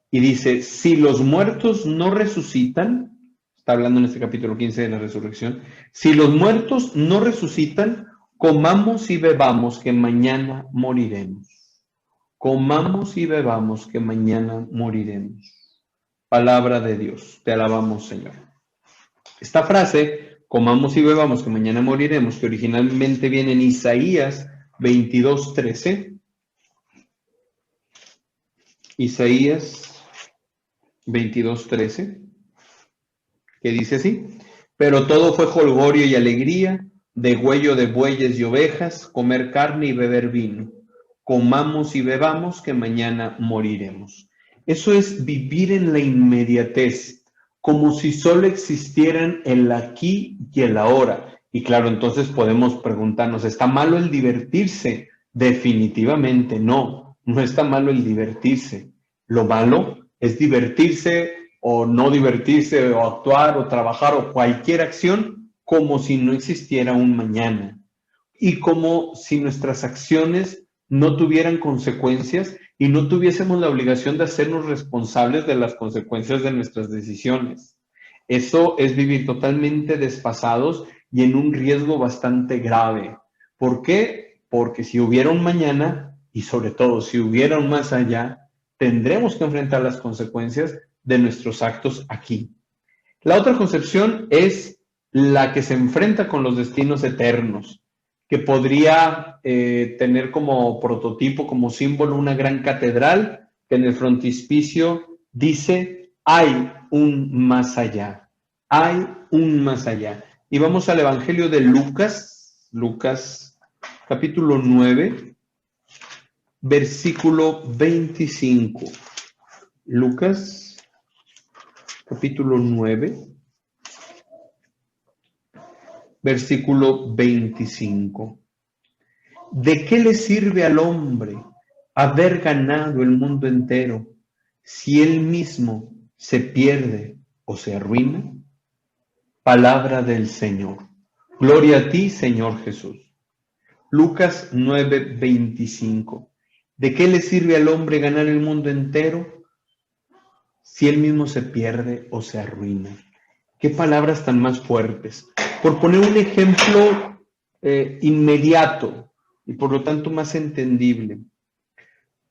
Y dice, si los muertos no resucitan, está hablando en este capítulo 15 de la resurrección, si los muertos no resucitan, comamos y bebamos que mañana moriremos. Comamos y bebamos que mañana moriremos. Palabra de Dios, te alabamos, Señor. Esta frase, comamos y bebamos que mañana moriremos, que originalmente viene en Isaías 22:13. Isaías 22:13, que dice así, pero todo fue jolgorio y alegría, degüello de bueyes y ovejas, comer carne y beber vino. Comamos y bebamos que mañana moriremos. Eso es vivir en la inmediatez, como si solo existieran el aquí y el ahora. Y claro, entonces podemos preguntarnos, ¿está malo el divertirse? Definitivamente no, no está malo el divertirse. Lo malo es divertirse o no divertirse o actuar o trabajar o cualquier acción como si no existiera un mañana y como si nuestras acciones no tuvieran consecuencias y no tuviésemos la obligación de hacernos responsables de las consecuencias de nuestras decisiones. Eso es vivir totalmente desfasados y en un riesgo bastante grave. ¿Por qué? Porque si hubiera un mañana y sobre todo si hubiera un más allá, tendremos que enfrentar las consecuencias de nuestros actos aquí. La otra concepción es la que se enfrenta con los destinos eternos, que podría tener como prototipo, como símbolo, una gran catedral que en el frontispicio dice, hay un más allá, hay un más allá. Y vamos al Evangelio de Lucas, Lucas capítulo 9, versículo 25. Lucas capítulo 9, versículo 25. ¿De qué le sirve al hombre haber ganado el mundo entero si él mismo se pierde o se arruina? Palabra del Señor. Gloria a ti, Señor Jesús. Lucas 9:25. ¿De qué le sirve al hombre ganar el mundo entero si él mismo se pierde o se arruina? Qué palabras tan más fuertes. Por poner un ejemplo inmediato y por lo tanto más entendible.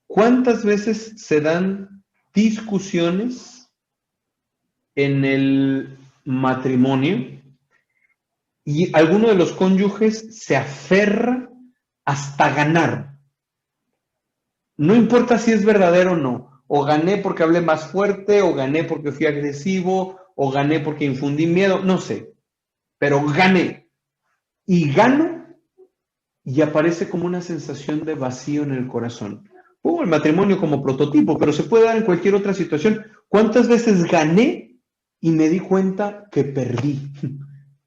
¿Cuántas veces se dan discusiones en el matrimonio y alguno de los cónyuges se aferra hasta ganar? No importa si es verdadero o no. O gané porque hablé más fuerte, o gané porque fui agresivo, o gané porque infundí miedo, no sé. Pero gané. Y gano y aparece como una sensación de vacío en el corazón. Pongo el matrimonio como prototipo, pero se puede dar en cualquier otra situación. ¿Cuántas veces gané y me di cuenta que perdí,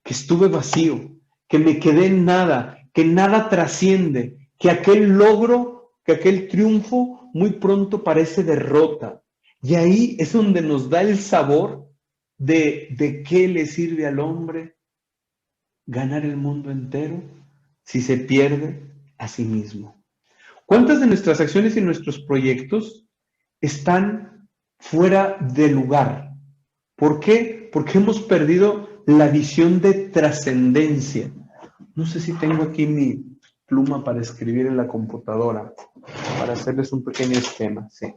que estuve vacío, que me quedé en nada, que nada trasciende, que aquel logro, que aquel triunfo muy pronto parece derrota? Y ahí es donde nos da el sabor de qué le sirve al hombre ganar el mundo entero si se pierde a sí mismo. ¿Cuántas de nuestras acciones y nuestros proyectos están fuera de lugar. ¿Por qué? Porque hemos perdido la visión de trascendencia. No sé si tengo aquí mi pluma para escribir en la computadora, para hacerles un pequeño esquema. Sí.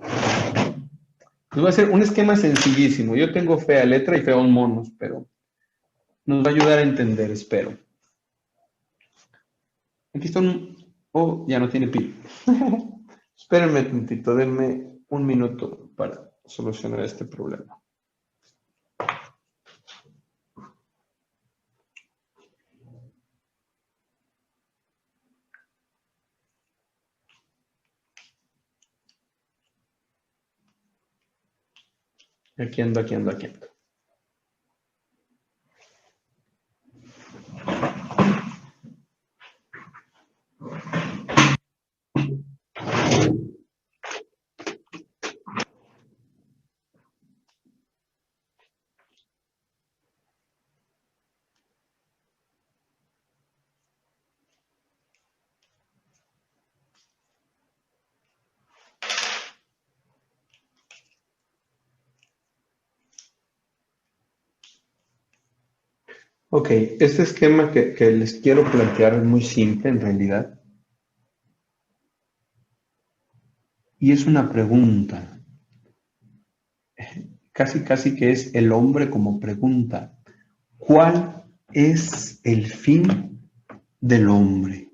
Les voy a hacer un esquema sencillísimo. Yo tengo fea letra y feos monos, pero nos va a ayudar a entender, espero. Aquí están. Oh, ya no tiene pila. Espérenme tantito, denme un minuto para solucionar este problema. Aquí ando, aquí ando, aquí ando. Ok, este esquema que les quiero plantear es muy simple en realidad. Y es una pregunta. Casi que es el hombre como pregunta. ¿Cuál es el fin del hombre?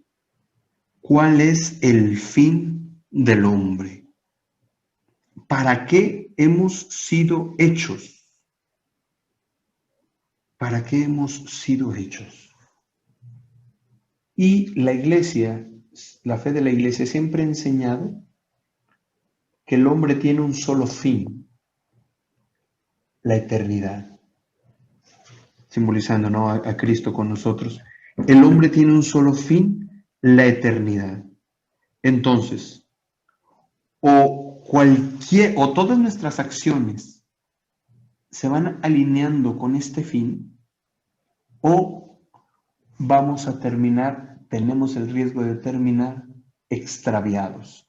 ¿Cuál es el fin del hombre? ¿Para qué hemos sido hechos? ¿Para qué hemos sido hechos? Y la iglesia, la fe de la iglesia siempre ha enseñado que el hombre tiene un solo fin, la eternidad, simbolizando, ¿no?, a Cristo con nosotros. El hombre tiene un solo fin, la eternidad. Entonces, o todas nuestras acciones se van alineando con este fin, o vamos a terminar, tenemos el riesgo de terminar extraviados.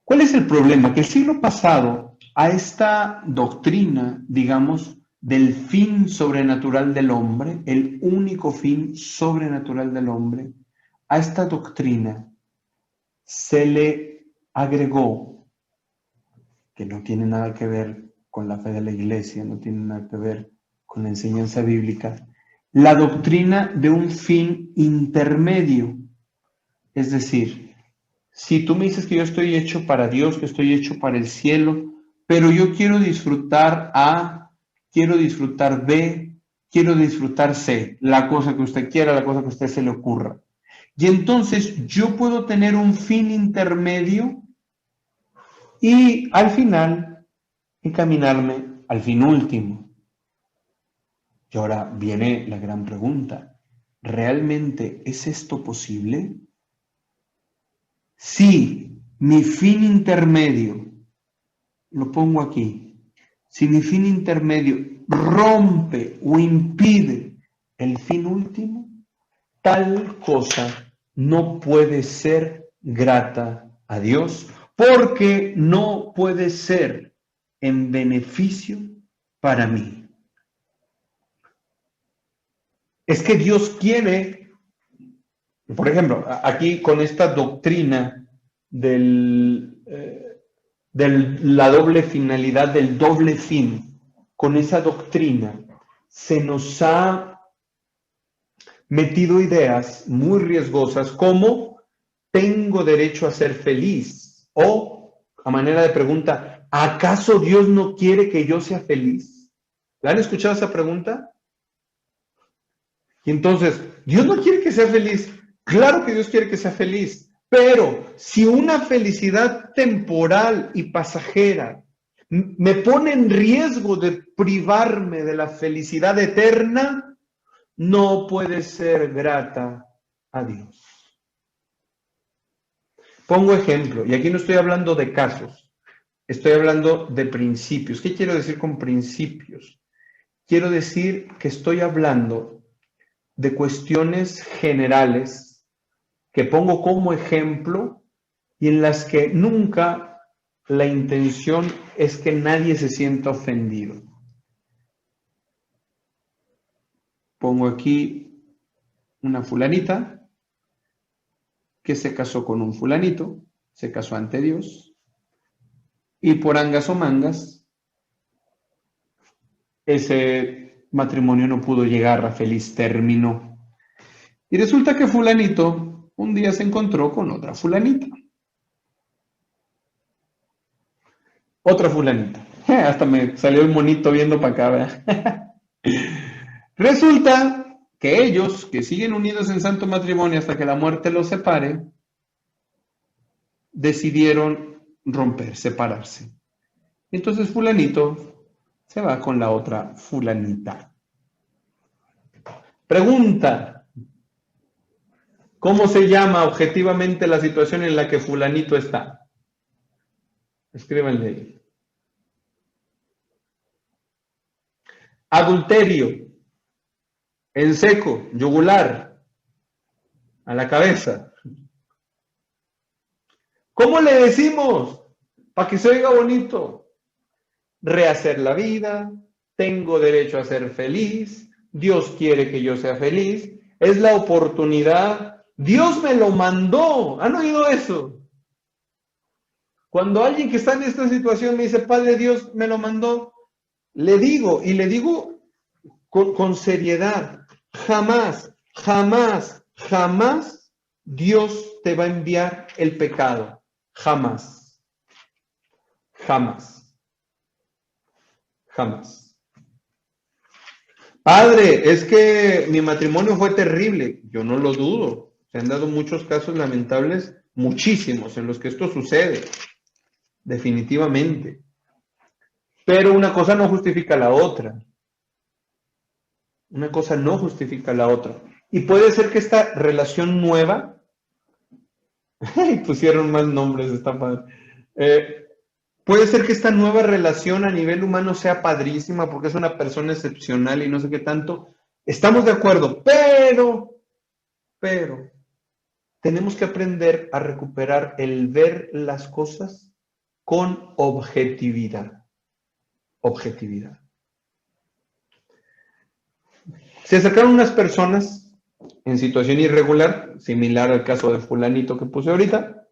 ¿Cuál es el problema? Que el siglo pasado a esta doctrina, digamos, del fin sobrenatural del hombre, el único fin sobrenatural del hombre, a esta doctrina se le agregó, que no tiene nada que ver con la fe de la iglesia, no tiene nada que ver con la enseñanza bíblica, la doctrina de un fin intermedio. Es decir, si tú me dices que yo estoy hecho para Dios, que estoy hecho para el cielo, pero yo quiero disfrutar A, quiero disfrutar B, quiero disfrutar C, la cosa que usted quiera, la cosa que a usted se le ocurra. Y entonces yo puedo tener un fin intermedio y al final encaminarme al fin último. Y ahora viene la gran pregunta. ¿Realmente es esto posible? Si mi fin intermedio, lo pongo aquí, si mi fin intermedio rompe o impide el fin último, tal cosa no puede ser grata a Dios, porque no puede ser en beneficio para mí. Es que Dios quiere, por ejemplo, aquí con esta doctrina de la doble finalidad, del doble fin, con esa doctrina, se nos ha metido ideas muy riesgosas como tengo derecho a ser feliz, o a manera de pregunta, ¿acaso Dios no quiere que yo sea feliz? ¿La han escuchado esa pregunta? Y entonces, Dios no quiere que sea feliz. Claro que Dios quiere que sea feliz, pero si una felicidad temporal y pasajera me pone en riesgo de privarme de la felicidad eterna, no puede ser grata a Dios. Pongo ejemplo, y aquí no estoy hablando de casos, estoy hablando de principios. ¿Qué quiero decir con principios? Quiero decir que estoy hablando de cuestiones generales que pongo como ejemplo y en las que nunca la intención es que nadie se sienta ofendido. Pongo aquí una fulanita que se casó con un fulanito, se casó ante Dios, y por angas o mangas, ese matrimonio no pudo llegar a feliz término. Y resulta que fulanito un día se encontró con otra fulanita. Otra fulanita. Hasta me salió el monito viendo para acá, ¿verdad? Resulta que ellos, que siguen unidos en santo matrimonio hasta que la muerte los separe, decidieron romper, separarse. Entonces fulanito se va con la otra fulanita. Pregunta, ¿cómo se llama objetivamente la situación en la que fulanito está? Escríbanle ahí. Adulterio, en seco, yugular, a la cabeza. ¿Cómo le decimos? Para que se oiga bonito. Rehacer la vida, tengo derecho a ser feliz, Dios quiere que yo sea feliz, es la oportunidad, Dios me lo mandó. ¿Han oído eso? Cuando alguien que está en esta situación me dice, Padre, Dios me lo mandó, le digo, y le digo con seriedad, jamás, jamás, jamás Dios te va a enviar el pecado. Jamás. Jamás. Jamás. Padre, es que mi matrimonio fue terrible. Yo no lo dudo. Se han dado muchos casos lamentables, muchísimos, en los que esto sucede. Definitivamente. Pero una cosa no justifica la otra. Una cosa no justifica la otra. Y puede ser que esta relación nueva, pusieron más nombres, está padre. Puede ser que esta nueva relación a nivel humano sea padrísima porque es una persona excepcional y no sé qué tanto. Estamos de acuerdo, pero, tenemos que aprender a recuperar el ver las cosas con objetividad. Objetividad. Se acercaron unas personas en situación irregular, similar al caso de fulanito que puse ahorita.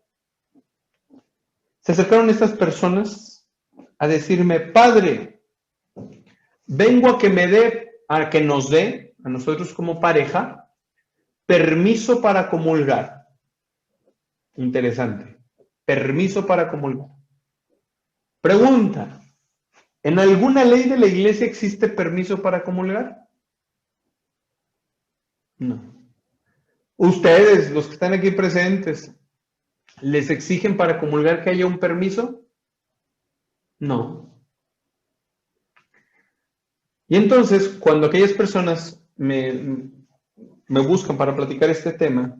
Se acercaron estas personas a decirme, Padre, vengo a que me dé, a que nos dé, a nosotros como pareja, permiso para comulgar. Interesante. Permiso para comulgar. Pregunta, ¿en alguna ley de la iglesia existe permiso para comulgar? No. Ustedes, los que están aquí presentes, ¿les exigen para comulgar que haya un permiso? No. Y entonces, cuando aquellas personas me buscan para platicar este tema,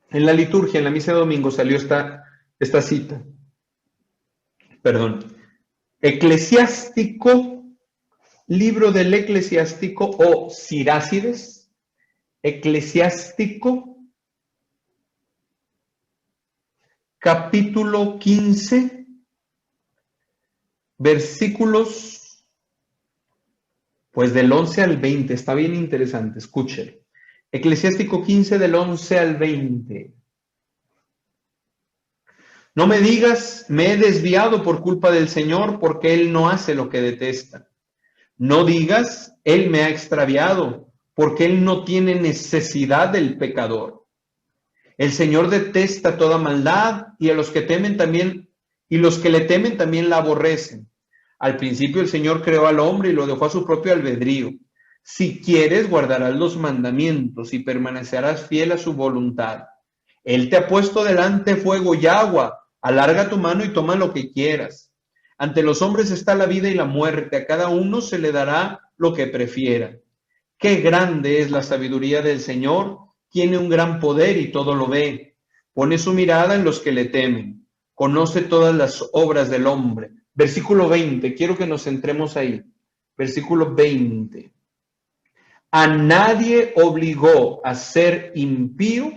en la liturgia, en la misa de domingo, salió esta cita. Perdón. Eclesiástico, libro del Eclesiástico o Sirácides, Eclesiástico, capítulo 15, versículos, pues del 11 al 20, está bien interesante, escuchen. Eclesiástico 15 del 11 al 20. No me digas, me he desviado por culpa del Señor, porque Él no hace lo que detesta. No digas, Él me ha extraviado, porque Él no tiene necesidad del pecador. El Señor detesta toda maldad y a los que temen también, y los que le temen también la aborrecen. Al principio el Señor creó al hombre y lo dejó a su propio albedrío. Si quieres, guardarás los mandamientos y permanecerás fiel a su voluntad. Él te ha puesto delante fuego y agua. Alarga tu mano y toma lo que quieras. Ante los hombres está la vida y la muerte. A cada uno se le dará lo que prefiera. Qué grande es la sabiduría del Señor. Tiene un gran poder y todo lo ve. Pone su mirada en los que le temen. Conoce todas las obras del hombre. Versículo 20. Quiero que nos centremos ahí. Versículo 20. A nadie obligó a ser impío.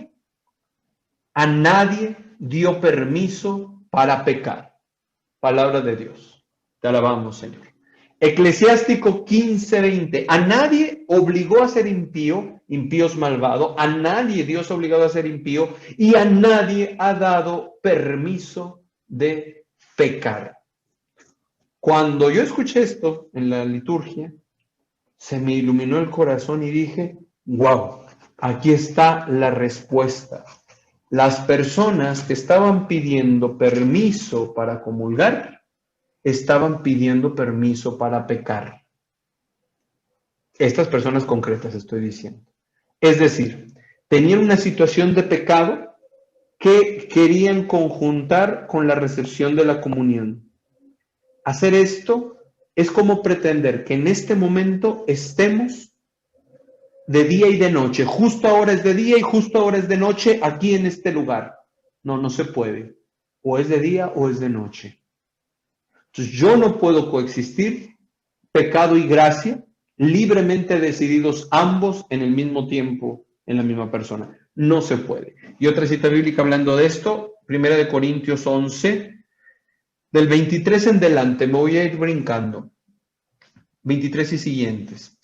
A nadie dio permiso para pecar. Palabra de Dios. Te alabamos, Señor. Eclesiástico 15:20. A nadie obligó a ser impío, impíos malvado. A nadie Dios ha obligado a ser impío y a nadie ha dado permiso de pecar. Cuando yo escuché esto en la liturgia, se me iluminó el corazón y dije, wow, aquí está la respuesta. Las personas que estaban pidiendo permiso para comulgar, estaban pidiendo permiso para pecar. Estas personas concretas estoy diciendo. Es decir, tenían una situación de pecado que querían conjuntar con la recepción de la comunión. Hacer esto es como pretender que en este momento estemos de día y de noche. Justo ahora es de día y justo ahora es de noche aquí en este lugar. No, no se puede. O es de día o es de noche. Entonces yo no puedo coexistir pecado y gracia libremente decididos ambos en el mismo tiempo, en la misma persona. No se puede. Y otra cita bíblica hablando de esto, 1 Corintios 11, del 23 en delante, me voy a ir brincando. 23 y siguientes.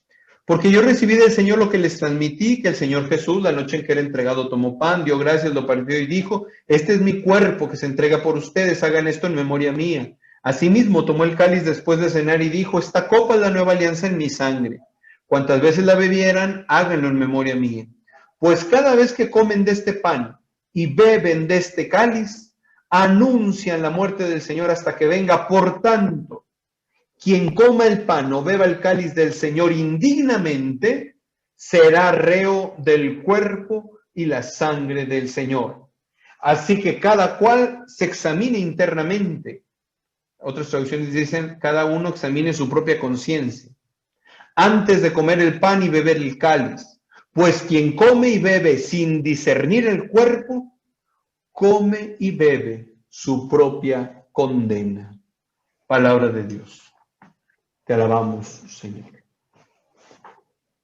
Porque yo recibí del Señor lo que les transmití, que el Señor Jesús, la noche en que era entregado, tomó pan, dio gracias, lo partió y dijo, este es mi cuerpo que se entrega por ustedes, hagan esto en memoria mía. Asimismo tomó el cáliz después de cenar y dijo, esta copa es la nueva alianza en mi sangre. Cuantas veces la bebieran, háganlo en memoria mía. Pues cada vez que comen de este pan y beben de este cáliz, anuncian la muerte del Señor hasta que venga. Por tanto, quien coma el pan o beba el cáliz del Señor indignamente, será reo del cuerpo y la sangre del Señor. Así que cada cual se examine internamente. Otras traducciones dicen, cada uno examine su propia conciencia, antes de comer el pan y beber el cáliz. Pues quien come y bebe sin discernir el cuerpo, come y bebe su propia condena. Palabra de Dios. Te alabamos, Señor.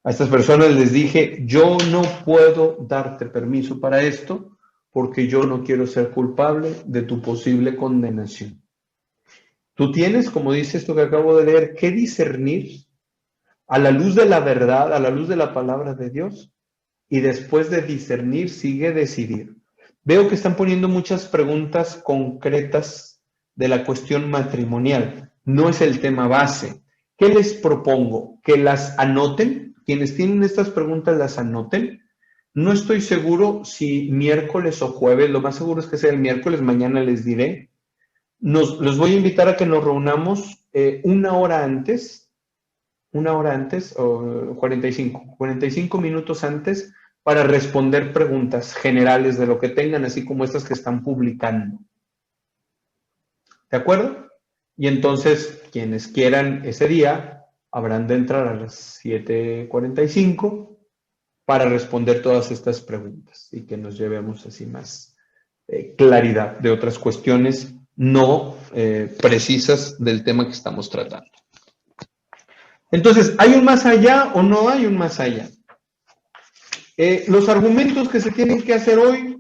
A estas personas les dije, yo no puedo darte permiso para esto porque yo no quiero ser culpable de tu posible condenación. Tú tienes, como dice esto que acabo de leer, que discernir a la luz de la verdad, a la luz de la palabra de Dios, y después de discernir sigue decidir. Veo que están poniendo muchas preguntas concretas de la cuestión matrimonial. No es el tema base. ¿Qué les propongo? Que las anoten. Quienes tienen estas preguntas las anoten. No estoy seguro si miércoles o jueves, lo más seguro es que sea el miércoles, mañana les diré. Los voy a invitar a que nos reunamos una hora antes, o 45 minutos antes, para responder preguntas generales de lo que tengan, así como estas que están publicando. ¿De acuerdo? Y entonces, quienes quieran ese día, habrán de entrar a las 7:45 para responder todas estas preguntas y que nos llevemos así más claridad de otras cuestiones no precisas del tema que estamos tratando. Entonces, ¿hay un más allá o no hay un más allá? Los argumentos que se tienen que hacer hoy,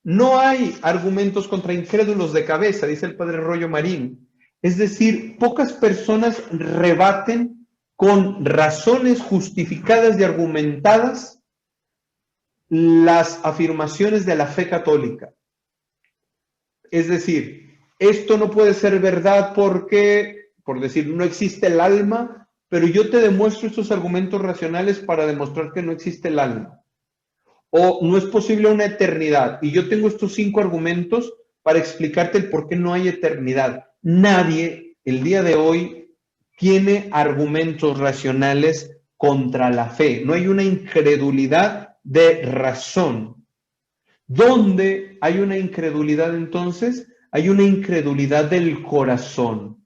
no hay argumentos contra incrédulos de cabeza, dice el padre Rollo Marín. Es decir, pocas personas rebaten con razones justificadas y argumentadas las afirmaciones de la fe católica. Es decir, esto no puede ser verdad porque, por decir, no existe el alma, pero yo te demuestro estos argumentos racionales para demostrar que no existe el alma. O no es posible una eternidad, y yo tengo estos 5 argumentos para explicarte el por qué no hay eternidad. Nadie, el día de hoy, tiene argumentos racionales contra la fe. No hay una incredulidad de razón. ¿Dónde hay una incredulidad entonces? Hay una incredulidad del corazón.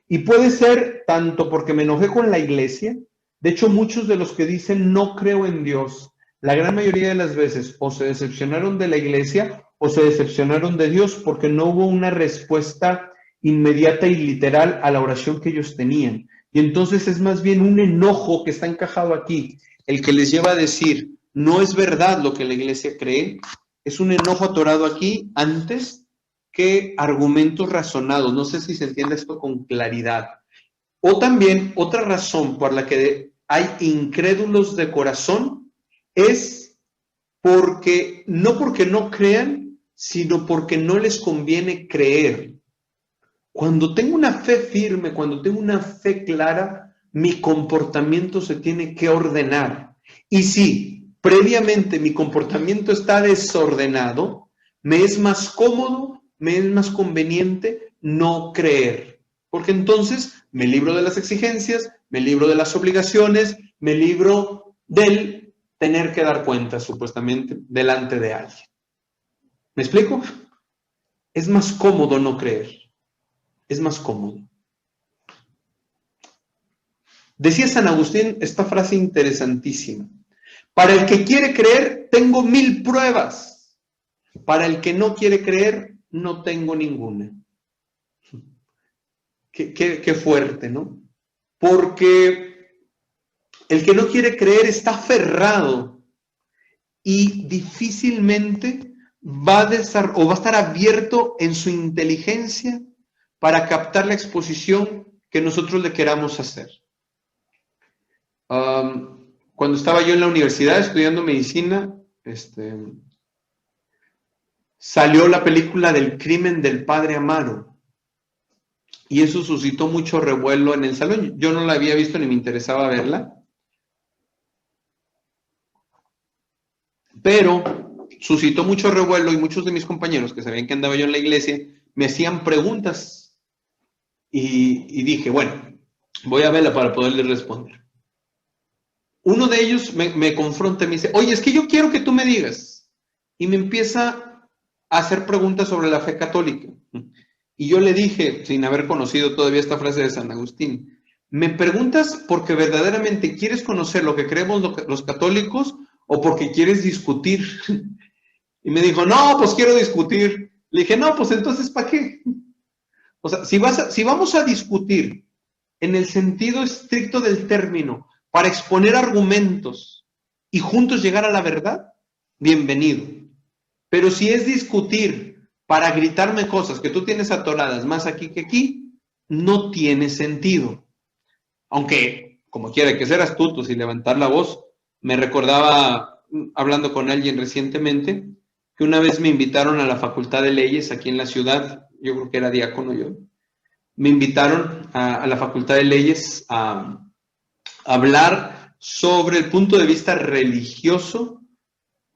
Y puede ser tanto porque me enojé con la iglesia. De hecho, muchos de los que dicen no creo en Dios, la gran mayoría de las veces o se decepcionaron de la iglesia o se decepcionaron de Dios porque no hubo una respuesta inmediata y literal a la oración que ellos tenían. Y entonces es más bien un enojo que está encajado aquí, el que les lleva a decir, no es verdad lo que la iglesia cree, es un enojo atorado aquí antes que argumentos razonados. No sé si se entiende esto con claridad. O también otra razón por la que hay incrédulos de corazón es porque no crean, sino porque no les conviene creer. Cuando tengo una fe firme, cuando tengo una fe clara, mi comportamiento se tiene que ordenar. Y si previamente mi comportamiento está desordenado, me es más cómodo, me es más conveniente no creer. Porque entonces me libro de las exigencias, me libro de las obligaciones, me libro del tener que dar cuentas supuestamente delante de alguien. ¿Me explico? Es más cómodo no creer. Es más cómodo. Decía San Agustín esta frase interesantísima. Para el que quiere creer, tengo 1000 pruebas. Para el que no quiere creer, no tengo ninguna. Qué fuerte, ¿no? Porque el que no quiere creer está aferrado y difícilmente va a estar abierto en su inteligencia para captar la exposición que nosotros le queramos hacer. Cuando estaba yo en la universidad estudiando medicina, salió la película del crimen del padre Amaro y eso suscitó mucho revuelo en el salón. Yo no la había visto ni me interesaba verla, pero suscitó mucho revuelo y muchos de mis compañeros que sabían que andaba yo en la iglesia me hacían preguntas y dije, bueno, voy a verla para poderles responder. Uno de ellos me confronta y me dice, oye, es que yo quiero que tú me digas. Y me empieza a hacer preguntas sobre la fe católica. Y yo le dije, sin haber conocido todavía esta frase de San Agustín, ¿me preguntas porque verdaderamente quieres conocer lo que creemos los católicos o porque quieres discutir? Y me dijo, no, pues quiero discutir. Le dije, no, pues entonces, ¿para qué? O sea, si vamos a discutir en el sentido estricto del término, para exponer argumentos y juntos llegar a la verdad, bienvenido. Pero si es discutir para gritarme cosas que tú tienes atoradas más aquí que aquí, no tiene sentido. Aunque, como quiera que ser astutos y levantar la voz, me recordaba, hablando con alguien recientemente, que una vez me invitaron a la Facultad de Leyes aquí en la ciudad, yo creo que era diácono yo, me invitaron a la Facultad de Leyes a hablar sobre el punto de vista religioso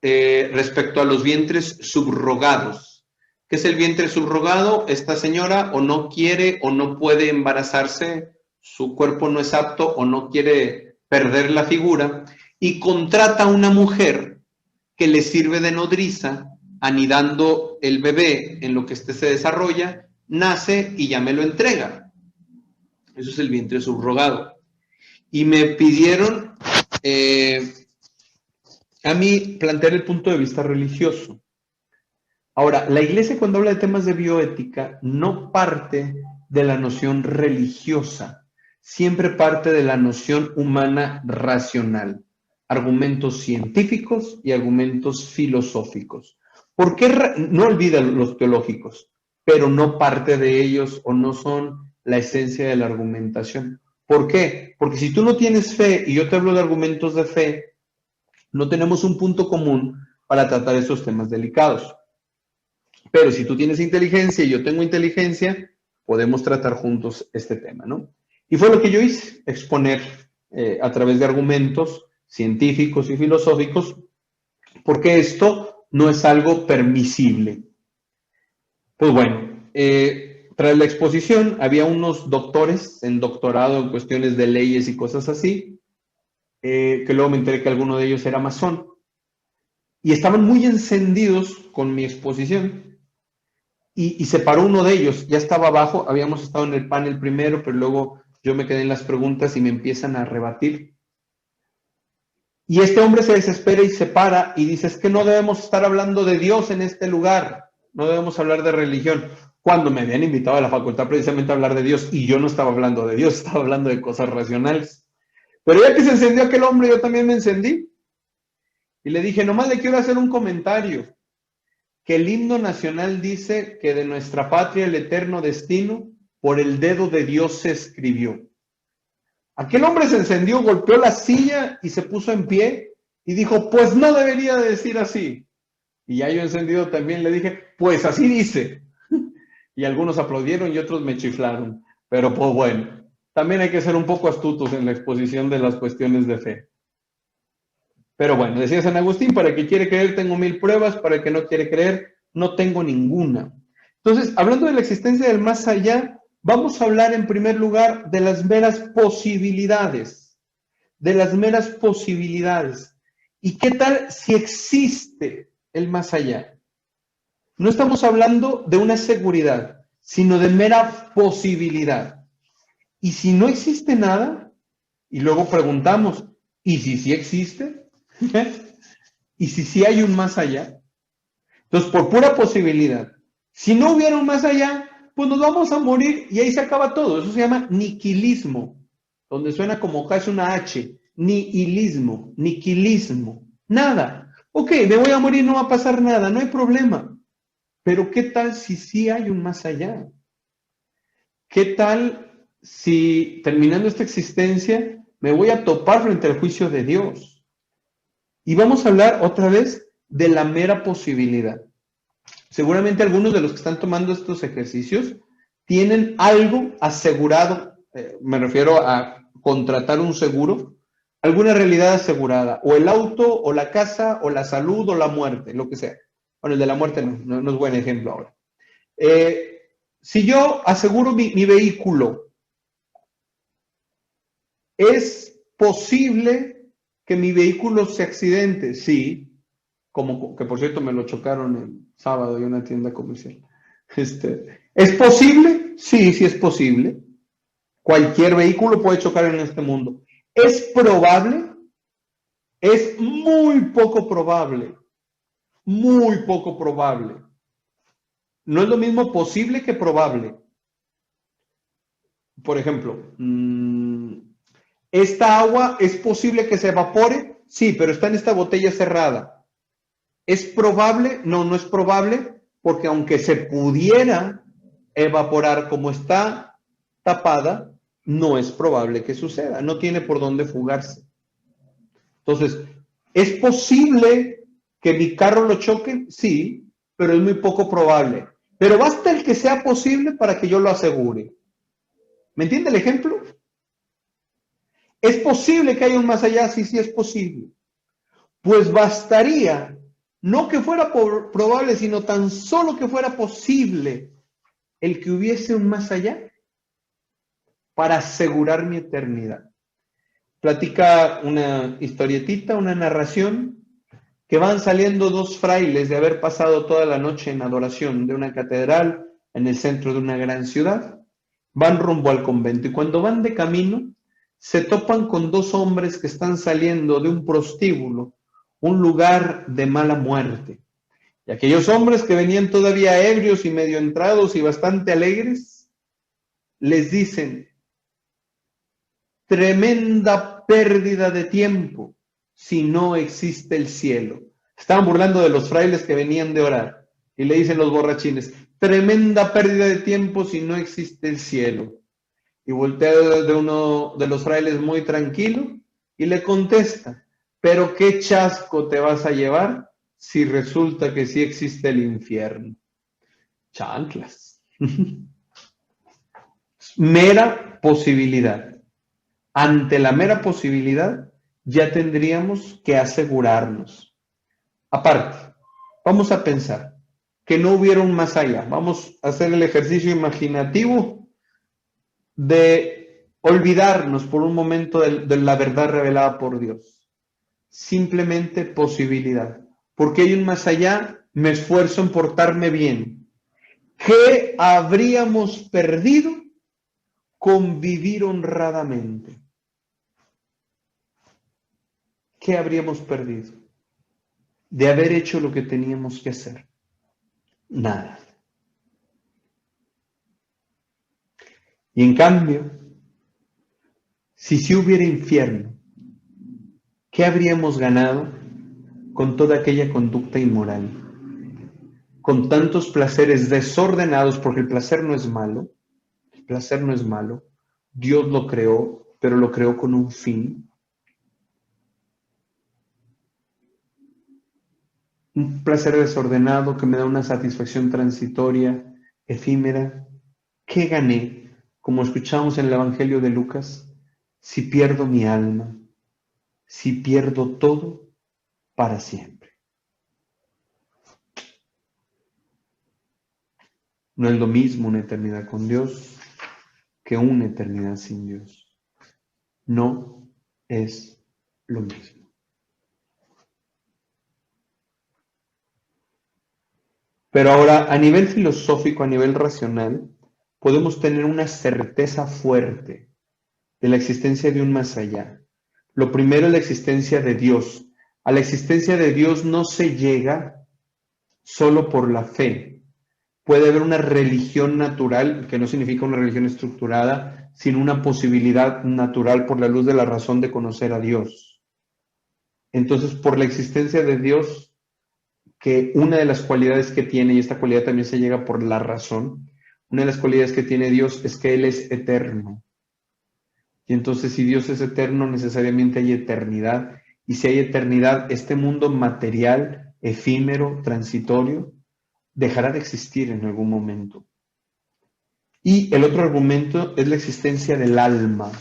respecto a los vientres subrogados. ¿Qué es el vientre subrogado? Esta señora o no quiere o no puede embarazarse, su cuerpo no es apto o no quiere perder la figura y contrata a una mujer que le sirve de nodriza, anidando el bebé en lo que éste se desarrolla, nace y ya me lo entrega. Eso es el vientre subrogado. Y me pidieron a mí plantear el punto de vista religioso. Ahora, la iglesia cuando habla de temas de bioética no parte de la noción religiosa, siempre parte de la noción humana racional, argumentos científicos y argumentos filosóficos. ¿Por qué no olvida los teológicos, pero no parte de ellos o no son la esencia de la argumentación? ¿Por qué? Porque si tú no tienes fe y yo te hablo de argumentos de fe, no tenemos un punto común para tratar estos temas delicados. Pero si tú tienes inteligencia y yo tengo inteligencia, podemos tratar juntos este tema, ¿no? Y fue lo que yo hice, exponer a través de argumentos científicos y filosóficos, porque esto no es algo permisible. Pues bueno, tras la exposición había unos doctores en doctorado en cuestiones de leyes y cosas así, que luego me enteré que alguno de ellos era masón, y estaban muy encendidos con mi exposición. Y se paró uno de ellos, ya estaba abajo, habíamos estado en el panel primero, pero luego yo me quedé en las preguntas y me empiezan a rebatir. Y este hombre se desespera y se para y dice, es que no debemos estar hablando de Dios en este lugar, no debemos hablar de religión. Cuando me habían invitado a la facultad precisamente a hablar de Dios y yo no estaba hablando de Dios, estaba hablando de cosas racionales. Pero ya que se encendió aquel hombre, yo también me encendí. Y le dije, nomás le quiero hacer un comentario. que el himno nacional dice que de nuestra patria el eterno destino por el dedo de Dios se escribió. Aquel hombre se encendió, golpeó la silla y se puso en pie y dijo, pues no debería de decir así. Y ya yo encendido también le dije, pues así dice. Y algunos aplaudieron y otros me chiflaron. Pero pues bueno, también hay que ser un poco astutos en la exposición de las cuestiones de fe. Pero bueno, decía San Agustín, para el que quiere creer tengo 1000 pruebas, para el que no quiere creer no tengo ninguna. Entonces, hablando de la existencia del más allá, vamos a hablar en primer lugar de las meras posibilidades, de las meras posibilidades. ¿Y qué tal si existe el más allá? No estamos hablando de una seguridad, sino de mera posibilidad. Y si no existe nada, y luego preguntamos, ¿y si sí existe? ¿Y si sí hay un más allá? Entonces, por pura posibilidad, si no hubiera un más allá, pues nos vamos a morir y ahí se acaba todo. Eso se llama niquilismo, donde suena como casi una H. Nihilismo, niquilismo, nada. Ok, me voy a morir, no va a pasar nada, no hay problema. Pero ¿qué tal si sí hay un más allá? ¿Qué tal si terminando esta existencia me voy a topar frente al juicio de Dios? Y vamos a hablar otra vez de la mera posibilidad. Seguramente algunos de los que están tomando estos ejercicios tienen algo asegurado, me refiero a contratar un seguro, alguna realidad asegurada, o el auto, o la casa, o la salud, o la muerte, lo que sea. Bueno, el de la muerte no es buen ejemplo ahora. Si yo aseguro mi vehículo, ¿es posible que mi vehículo se accidente? Sí, como que por cierto me lo chocaron el sábado en una tienda comercial. ¿Es posible? Sí, sí es posible. Cualquier vehículo puede chocar en este mundo. ¿Es probable? Es muy poco probable. Muy poco probable. No es lo mismo posible que probable. Por ejemplo, ¿esta agua es posible que se evapore? Sí, pero está en esta botella cerrada. ¿Es probable? No, no es probable, porque aunque se pudiera evaporar como está tapada, no es probable que suceda, no tiene por dónde fugarse. Entonces, ¿es posible que mi carro lo choque? Sí, pero es muy poco probable. Pero basta el que sea posible para que yo lo asegure. ¿Me entiende el ejemplo? ¿Es posible que haya un más allá? Sí, sí es posible. Pues bastaría, no que fuera probable, sino tan solo que fuera posible el que hubiese un más allá para asegurar mi eternidad. Platica una historietita, una narración, que van saliendo dos frailes de haber pasado toda la noche en adoración de una catedral en el centro de una gran ciudad. Van rumbo al convento y cuando van de camino se topan con dos hombres que están saliendo de un prostíbulo, un lugar de mala muerte. Y aquellos hombres que venían todavía ebrios y medio entrados y bastante alegres, les dicen, tremenda pérdida de tiempo si no existe el cielo. Estaban burlando de los frailes que venían de orar y le dicen los borrachines, tremenda pérdida de tiempo si no existe el cielo. Y voltea de uno de los frailes muy tranquilo y le contesta, pero qué chasco te vas a llevar si resulta que sí existe el infierno. Chanclas. Mera posibilidad. Ante la mera posibilidad, ya tendríamos que asegurarnos. Aparte, vamos a pensar que no hubiera un más allá. Vamos a hacer el ejercicio imaginativo de olvidarnos por un momento de la verdad revelada por Dios. Simplemente posibilidad. Porque hay un más allá, me esfuerzo en portarme bien. ¿Qué habríamos perdido con vivir honradamente? ¿Qué habríamos perdido de haber hecho lo que teníamos que hacer? Nada. Y en cambio, si sí hubiera infierno, ¿qué habríamos ganado con toda aquella conducta inmoral? con tantos placeres desordenados, porque el placer no es malo, el placer no es malo, Dios lo creó, pero lo creó con un fin. Un placer desordenado que me da una satisfacción transitoria, efímera. ¿Qué gané? Como escuchamos en el Evangelio de Lucas, si pierdo mi alma, si pierdo todo para siempre. No es lo mismo una eternidad con Dios que una eternidad sin Dios. No es lo mismo. Pero ahora, a nivel filosófico, a nivel racional, podemos tener una certeza fuerte de la existencia de un más allá. Lo primero es la existencia de Dios. A la existencia de Dios no se llega solo por la fe. Puede haber una religión natural, que no significa una religión estructurada, sino una posibilidad natural por la luz de la razón de conocer a Dios. Entonces, por la existencia de Dios, que una de las cualidades que tiene, y esta cualidad también se llega por la razón, una de las cualidades que tiene Dios es que Él es eterno. Y entonces, si Dios es eterno, necesariamente hay eternidad. Y si hay eternidad, este mundo material, efímero, transitorio, dejará de existir en algún momento. Y el otro argumento es la existencia del alma.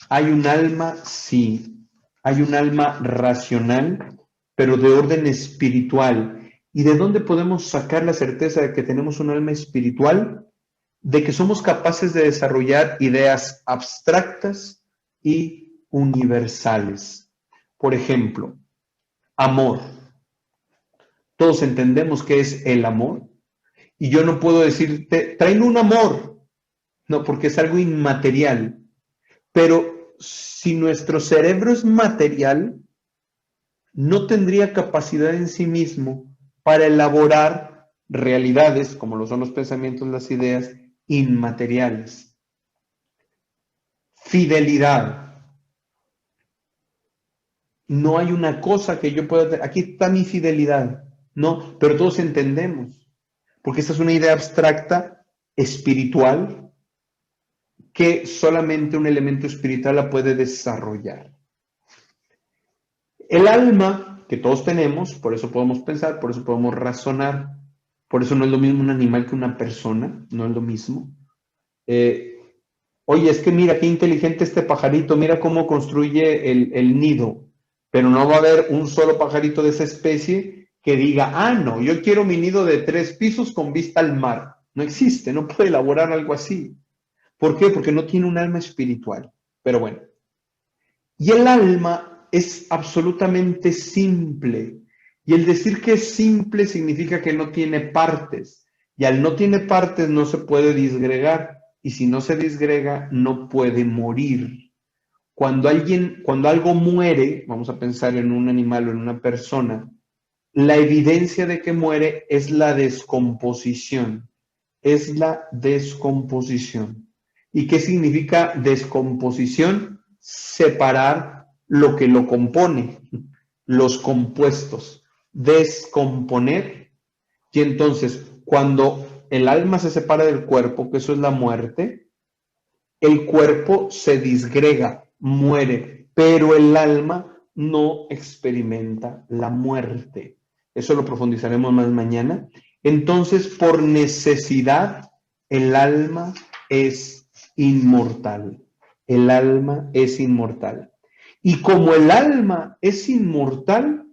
¿Hay un alma? Sí. Hay un alma racional, pero de orden espiritual. ¿Y de dónde podemos sacar la certeza de que tenemos un alma espiritual? De que somos capaces de desarrollar ideas abstractas y universales. Por ejemplo, amor. Todos entendemos qué es el amor. Y yo no puedo decirte, tráeme un amor. No, porque es algo inmaterial. Pero si nuestro cerebro es material, no tendría capacidad en sí mismo para elaborar realidades, como lo son los pensamientos, las ideas, inmateriales. Fidelidad. No hay una cosa que yo pueda tener. Aquí está mi fidelidad. No, pero todos entendemos. Porque esta es una idea abstracta, espiritual, que solamente un elemento espiritual la puede desarrollar. El alma que todos tenemos, por eso podemos pensar, por eso podemos razonar, por eso no es lo mismo un animal que una persona, no es lo mismo. Oye, es que mira qué inteligente este pajarito, mira cómo construye el nido, pero no va a haber un solo pajarito de esa especie que diga, ah, no, yo quiero mi nido de 3 pisos con vista al mar. No existe, no puede elaborar algo así. ¿Por qué? Porque no tiene un alma espiritual. Pero bueno. Y el alma es absolutamente simple. Y el decir que es simple significa que no tiene partes. Y al no tiene partes no se puede disgregar. Y si no se disgrega, no puede morir. Cuando algo muere, vamos a pensar en un animal o en una persona, la evidencia de que muere es la descomposición. Es la descomposición. ¿Y qué significa descomposición? Separar lo que lo compone, los compuestos, descomponer. Y entonces, cuando el alma se separa del cuerpo, que eso es la muerte, el cuerpo se disgrega, muere, pero el alma no experimenta la muerte. Eso lo profundizaremos más mañana. Entonces, por necesidad, el alma es inmortal. El alma es inmortal. Y como el alma es inmortal,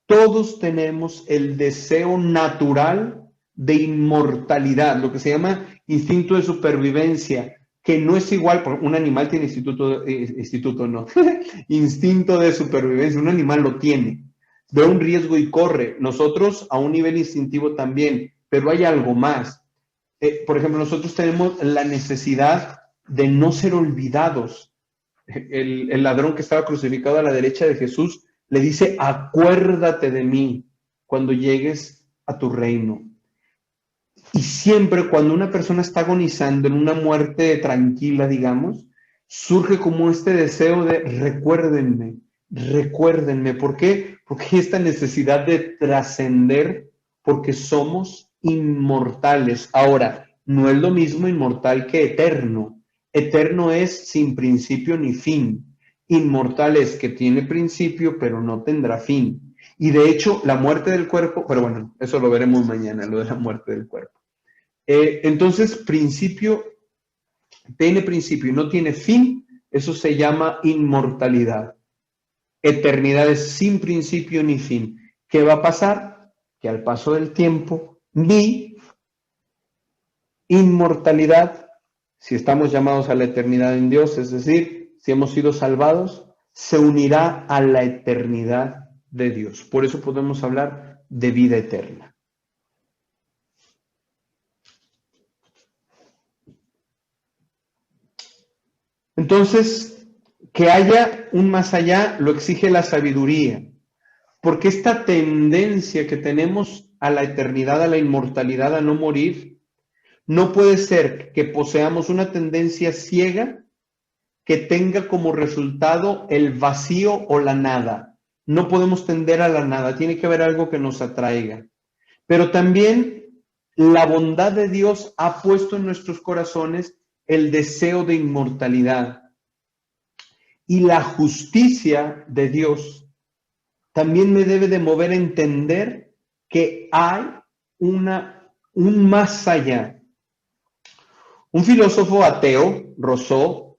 todos tenemos el deseo natural de inmortalidad, lo que se llama instinto de supervivencia, que no es igual, un animal tiene instinto de supervivencia, un animal lo tiene, ve un riesgo y corre, nosotros a un nivel instintivo también, pero hay algo más. Por ejemplo, nosotros tenemos la necesidad de no ser olvidados. El ladrón que estaba crucificado a la derecha de Jesús le dice, acuérdate de mí cuando llegues a tu reino. Y siempre cuando una persona está agonizando en una muerte tranquila, digamos, surge como este deseo de recuérdenme, recuérdenme. ¿Por qué? Porque hay esta necesidad de trascender porque somos inmortales. Ahora, no es lo mismo inmortal que eterno. Eterno es sin principio ni fin. Inmortal es que tiene principio, pero no tendrá fin. Y de hecho, la muerte del cuerpo, pero bueno, eso lo veremos mañana, lo de la muerte del cuerpo. Entonces, tiene principio y no tiene fin, eso se llama inmortalidad. Eternidad es sin principio ni fin. ¿Qué va a pasar? Que al paso del tiempo, mi inmortalidad, si estamos llamados a la eternidad en Dios, es decir, si hemos sido salvados, se unirá a la eternidad de Dios. Por eso podemos hablar de vida eterna. Entonces, que haya un más allá lo exige la sabiduría, porque esta tendencia que tenemos a la eternidad, a la inmortalidad, a no morir, no puede ser que poseamos una tendencia ciega que tenga como resultado el vacío o la nada. No podemos tender a la nada, tiene que haber algo que nos atraiga. Pero también la bondad de Dios ha puesto en nuestros corazones el deseo de inmortalidad. Y la justicia de Dios también me debe de mover a entender que hay un más allá. Un filósofo ateo, Rousseau,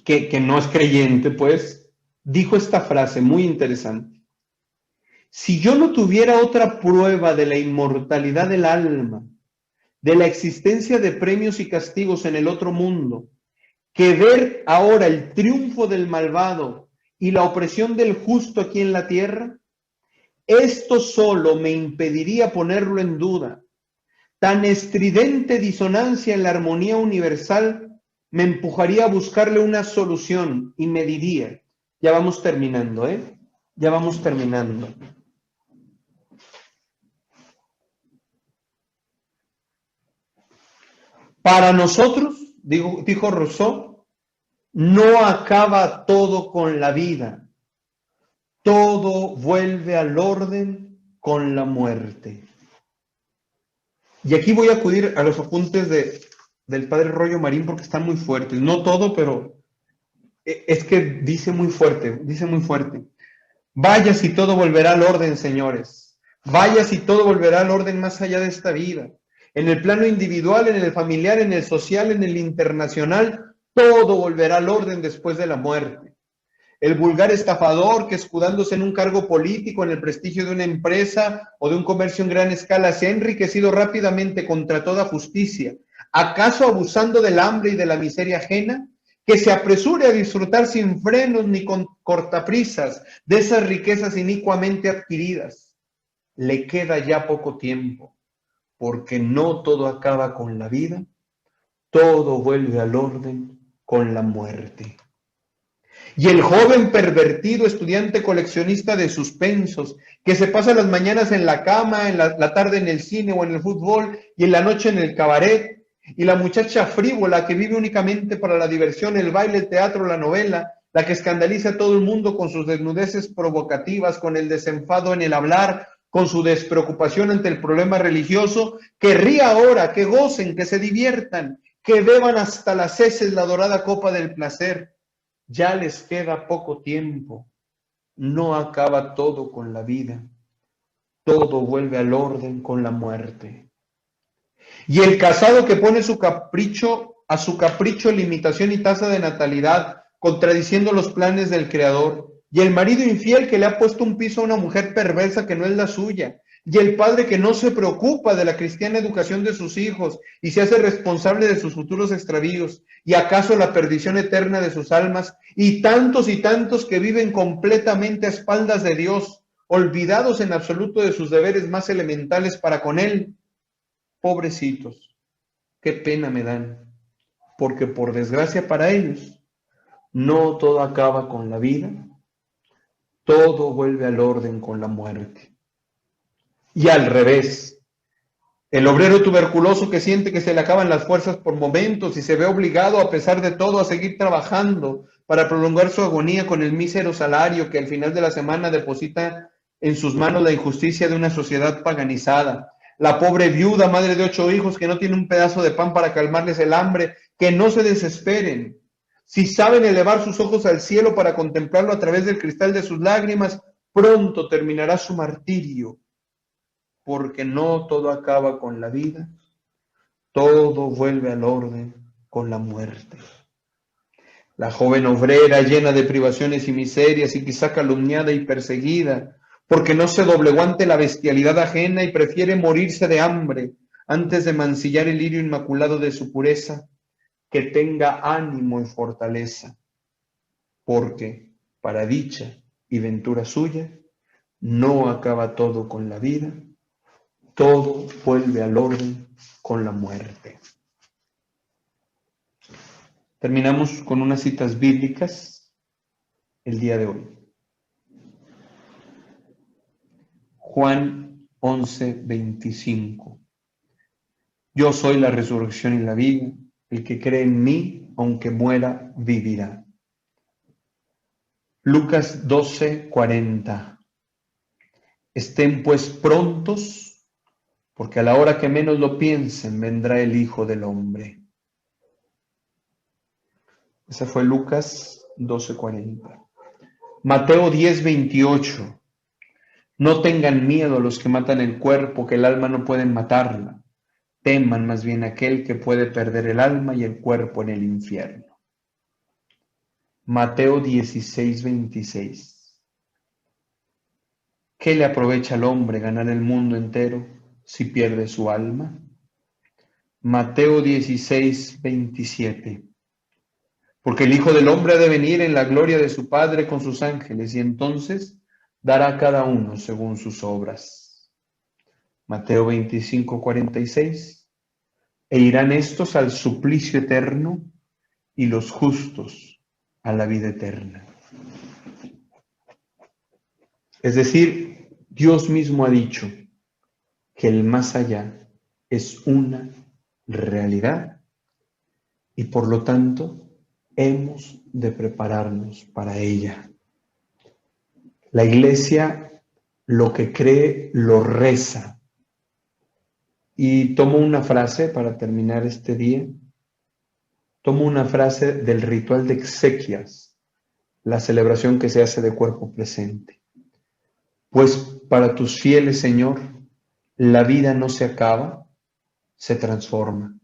que no es creyente, pues, dijo esta frase muy interesante. Si yo no tuviera otra prueba de la inmortalidad del alma, de la existencia de premios y castigos en el otro mundo, que ver ahora el triunfo del malvado y la opresión del justo aquí en la tierra, esto solo me impediría ponerlo en duda. Tan estridente disonancia en la armonía universal me empujaría a buscarle una solución y me diría, ya vamos terminando, ya vamos terminando. Para nosotros, dijo Rousseau, no acaba todo con la vida, todo vuelve al orden con la muerte. Y aquí voy a acudir a los apuntes del padre Rollo Marín porque están muy fuertes. No todo, pero es que dice muy fuerte, dice muy fuerte. Vaya si todo volverá al orden, señores. Vaya si todo volverá al orden más allá de esta vida. En el plano individual, en el familiar, en el social, en el internacional, todo volverá al orden después de la muerte. El vulgar estafador que escudándose en un cargo político, en el prestigio de una empresa o de un comercio en gran escala, se ha enriquecido rápidamente contra toda justicia, ¿acaso abusando del hambre y de la miseria ajena? Que se apresure a disfrutar sin frenos ni con cortaprisas de esas riquezas inicuamente adquiridas. Le queda ya poco tiempo, porque no todo acaba con la vida, todo vuelve al orden con la muerte. Y el joven pervertido estudiante coleccionista de suspensos, que se pasa las mañanas en la cama, en la tarde en el cine o en el fútbol y en la noche en el cabaret, y la muchacha frívola que vive únicamente para la diversión, el baile, el teatro, la novela, la que escandaliza a todo el mundo con sus desnudeces provocativas, con el desenfado en el hablar, con su despreocupación ante el problema religioso, que ría ahora, que gocen, que se diviertan, que beban hasta las heces la dorada copa del placer. Ya les queda poco tiempo, no acaba todo con la vida, todo vuelve al orden con la muerte. Y el casado que pone a su capricho limitación y tasa de natalidad, contradiciendo los planes del Creador, y el marido infiel que le ha puesto un piso a una mujer perversa que no es la suya, y el padre que no se preocupa de la cristiana educación de sus hijos y se hace responsable de sus futuros extravíos, y acaso la perdición eterna de sus almas, y tantos que viven completamente a espaldas de Dios, olvidados en absoluto de sus deberes más elementales para con Él. Pobrecitos, qué pena me dan, porque por desgracia para ellos, no todo acaba con la vida, todo vuelve al orden con la muerte. Y al revés, el obrero tuberculoso que siente que se le acaban las fuerzas por momentos y se ve obligado a pesar de todo a seguir trabajando para prolongar su agonía con el mísero salario que al final de la semana deposita en sus manos la injusticia de una sociedad paganizada. La pobre viuda, madre de 8 hijos, que no tiene un pedazo de pan para calmarles el hambre, que no se desesperen. Si saben elevar sus ojos al cielo para contemplarlo a través del cristal de sus lágrimas, pronto terminará su martirio, porque no todo acaba con la vida, todo vuelve al orden con la muerte. La joven obrera, llena de privaciones y miserias y quizá calumniada y perseguida, porque no se doblegó ante la bestialidad ajena y prefiere morirse de hambre antes de mancillar el lirio inmaculado de su pureza, que tenga ánimo y fortaleza, porque para dicha y ventura suya no acaba todo con la vida, todo vuelve al orden con la muerte. Terminamos con unas citas bíblicas el día de hoy. Juan 11:25. Yo soy la resurrección y la vida. El que cree en mí, aunque muera, vivirá. Lucas 12:40. Estén pues prontos, porque a la hora que menos lo piensen, vendrá el Hijo del Hombre. Esa fue Lucas 12:40. Mateo 10:28. No tengan miedo a los que matan el cuerpo, que el alma no pueden matarla. Teman más bien aquel que puede perder el alma y el cuerpo en el infierno. Mateo 16:26. ¿Qué le aprovecha al hombre ganar el mundo entero si pierde su alma? Mateo 16:27. Porque el Hijo del Hombre ha de venir en la gloria de su Padre con sus ángeles, y entonces dará a cada uno según sus obras. Mateo 25:46. E irán estos al suplicio eterno y los justos a la vida eterna. Es decir, Dios mismo ha dicho que el más allá es una realidad y por lo tanto hemos de prepararnos para ella. La Iglesia lo que cree lo reza. Y tomo una frase para terminar este día. Tomo una frase del ritual de exequias, la celebración que se hace de cuerpo presente. Pues para tus fieles, Señor, la vida no se acaba, se transforma.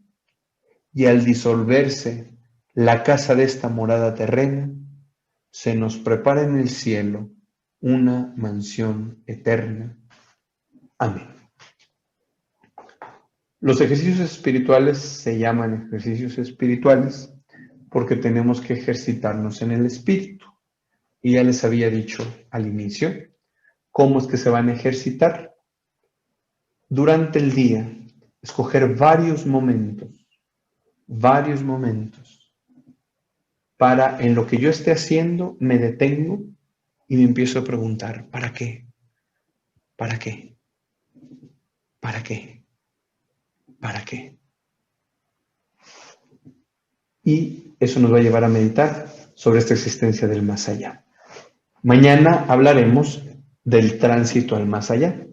Y al disolverse la casa de esta morada terrena, se nos prepara en el cielo una mansión eterna. Amén. Los ejercicios espirituales se llaman ejercicios espirituales porque tenemos que ejercitarnos en el espíritu. Y ya les había dicho al inicio, ¿cómo es que se van a ejercitar? Durante el día, escoger varios momentos, para en lo que yo esté haciendo, me detengo y me empiezo a preguntar, ¿para qué? ¿Para qué? ¿Para qué? ¿Para qué? Y eso nos va a llevar a meditar sobre esta existencia del más allá. Mañana hablaremos del tránsito al más allá,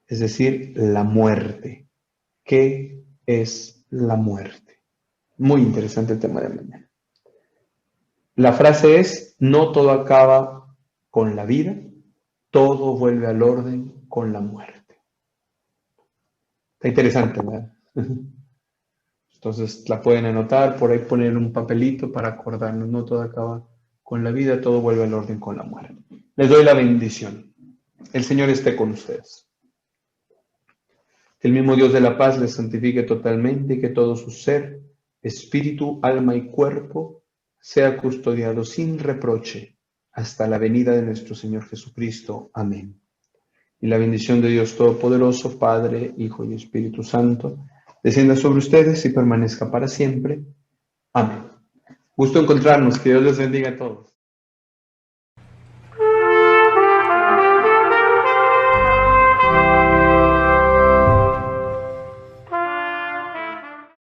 es decir, la muerte. ¿Qué es la muerte? Muy interesante el tema de mañana. La frase es, no todo acaba con la vida, todo vuelve al orden con la muerte. Está interesante, ¿verdad? Entonces la pueden anotar, por ahí poner un papelito para acordarnos, no todo acaba con la vida, todo vuelve al orden con la muerte. Les doy la bendición. El Señor esté con ustedes. Que el mismo Dios de la paz les santifique totalmente y que todo su ser, espíritu, alma y cuerpo sea custodiado sin reproche hasta la venida de nuestro Señor Jesucristo. Amén. Y la bendición de Dios Todopoderoso, Padre, Hijo y Espíritu Santo, descienda sobre ustedes y permanezca para siempre. Amén. Gusto encontrarnos. Que Dios les bendiga a todos.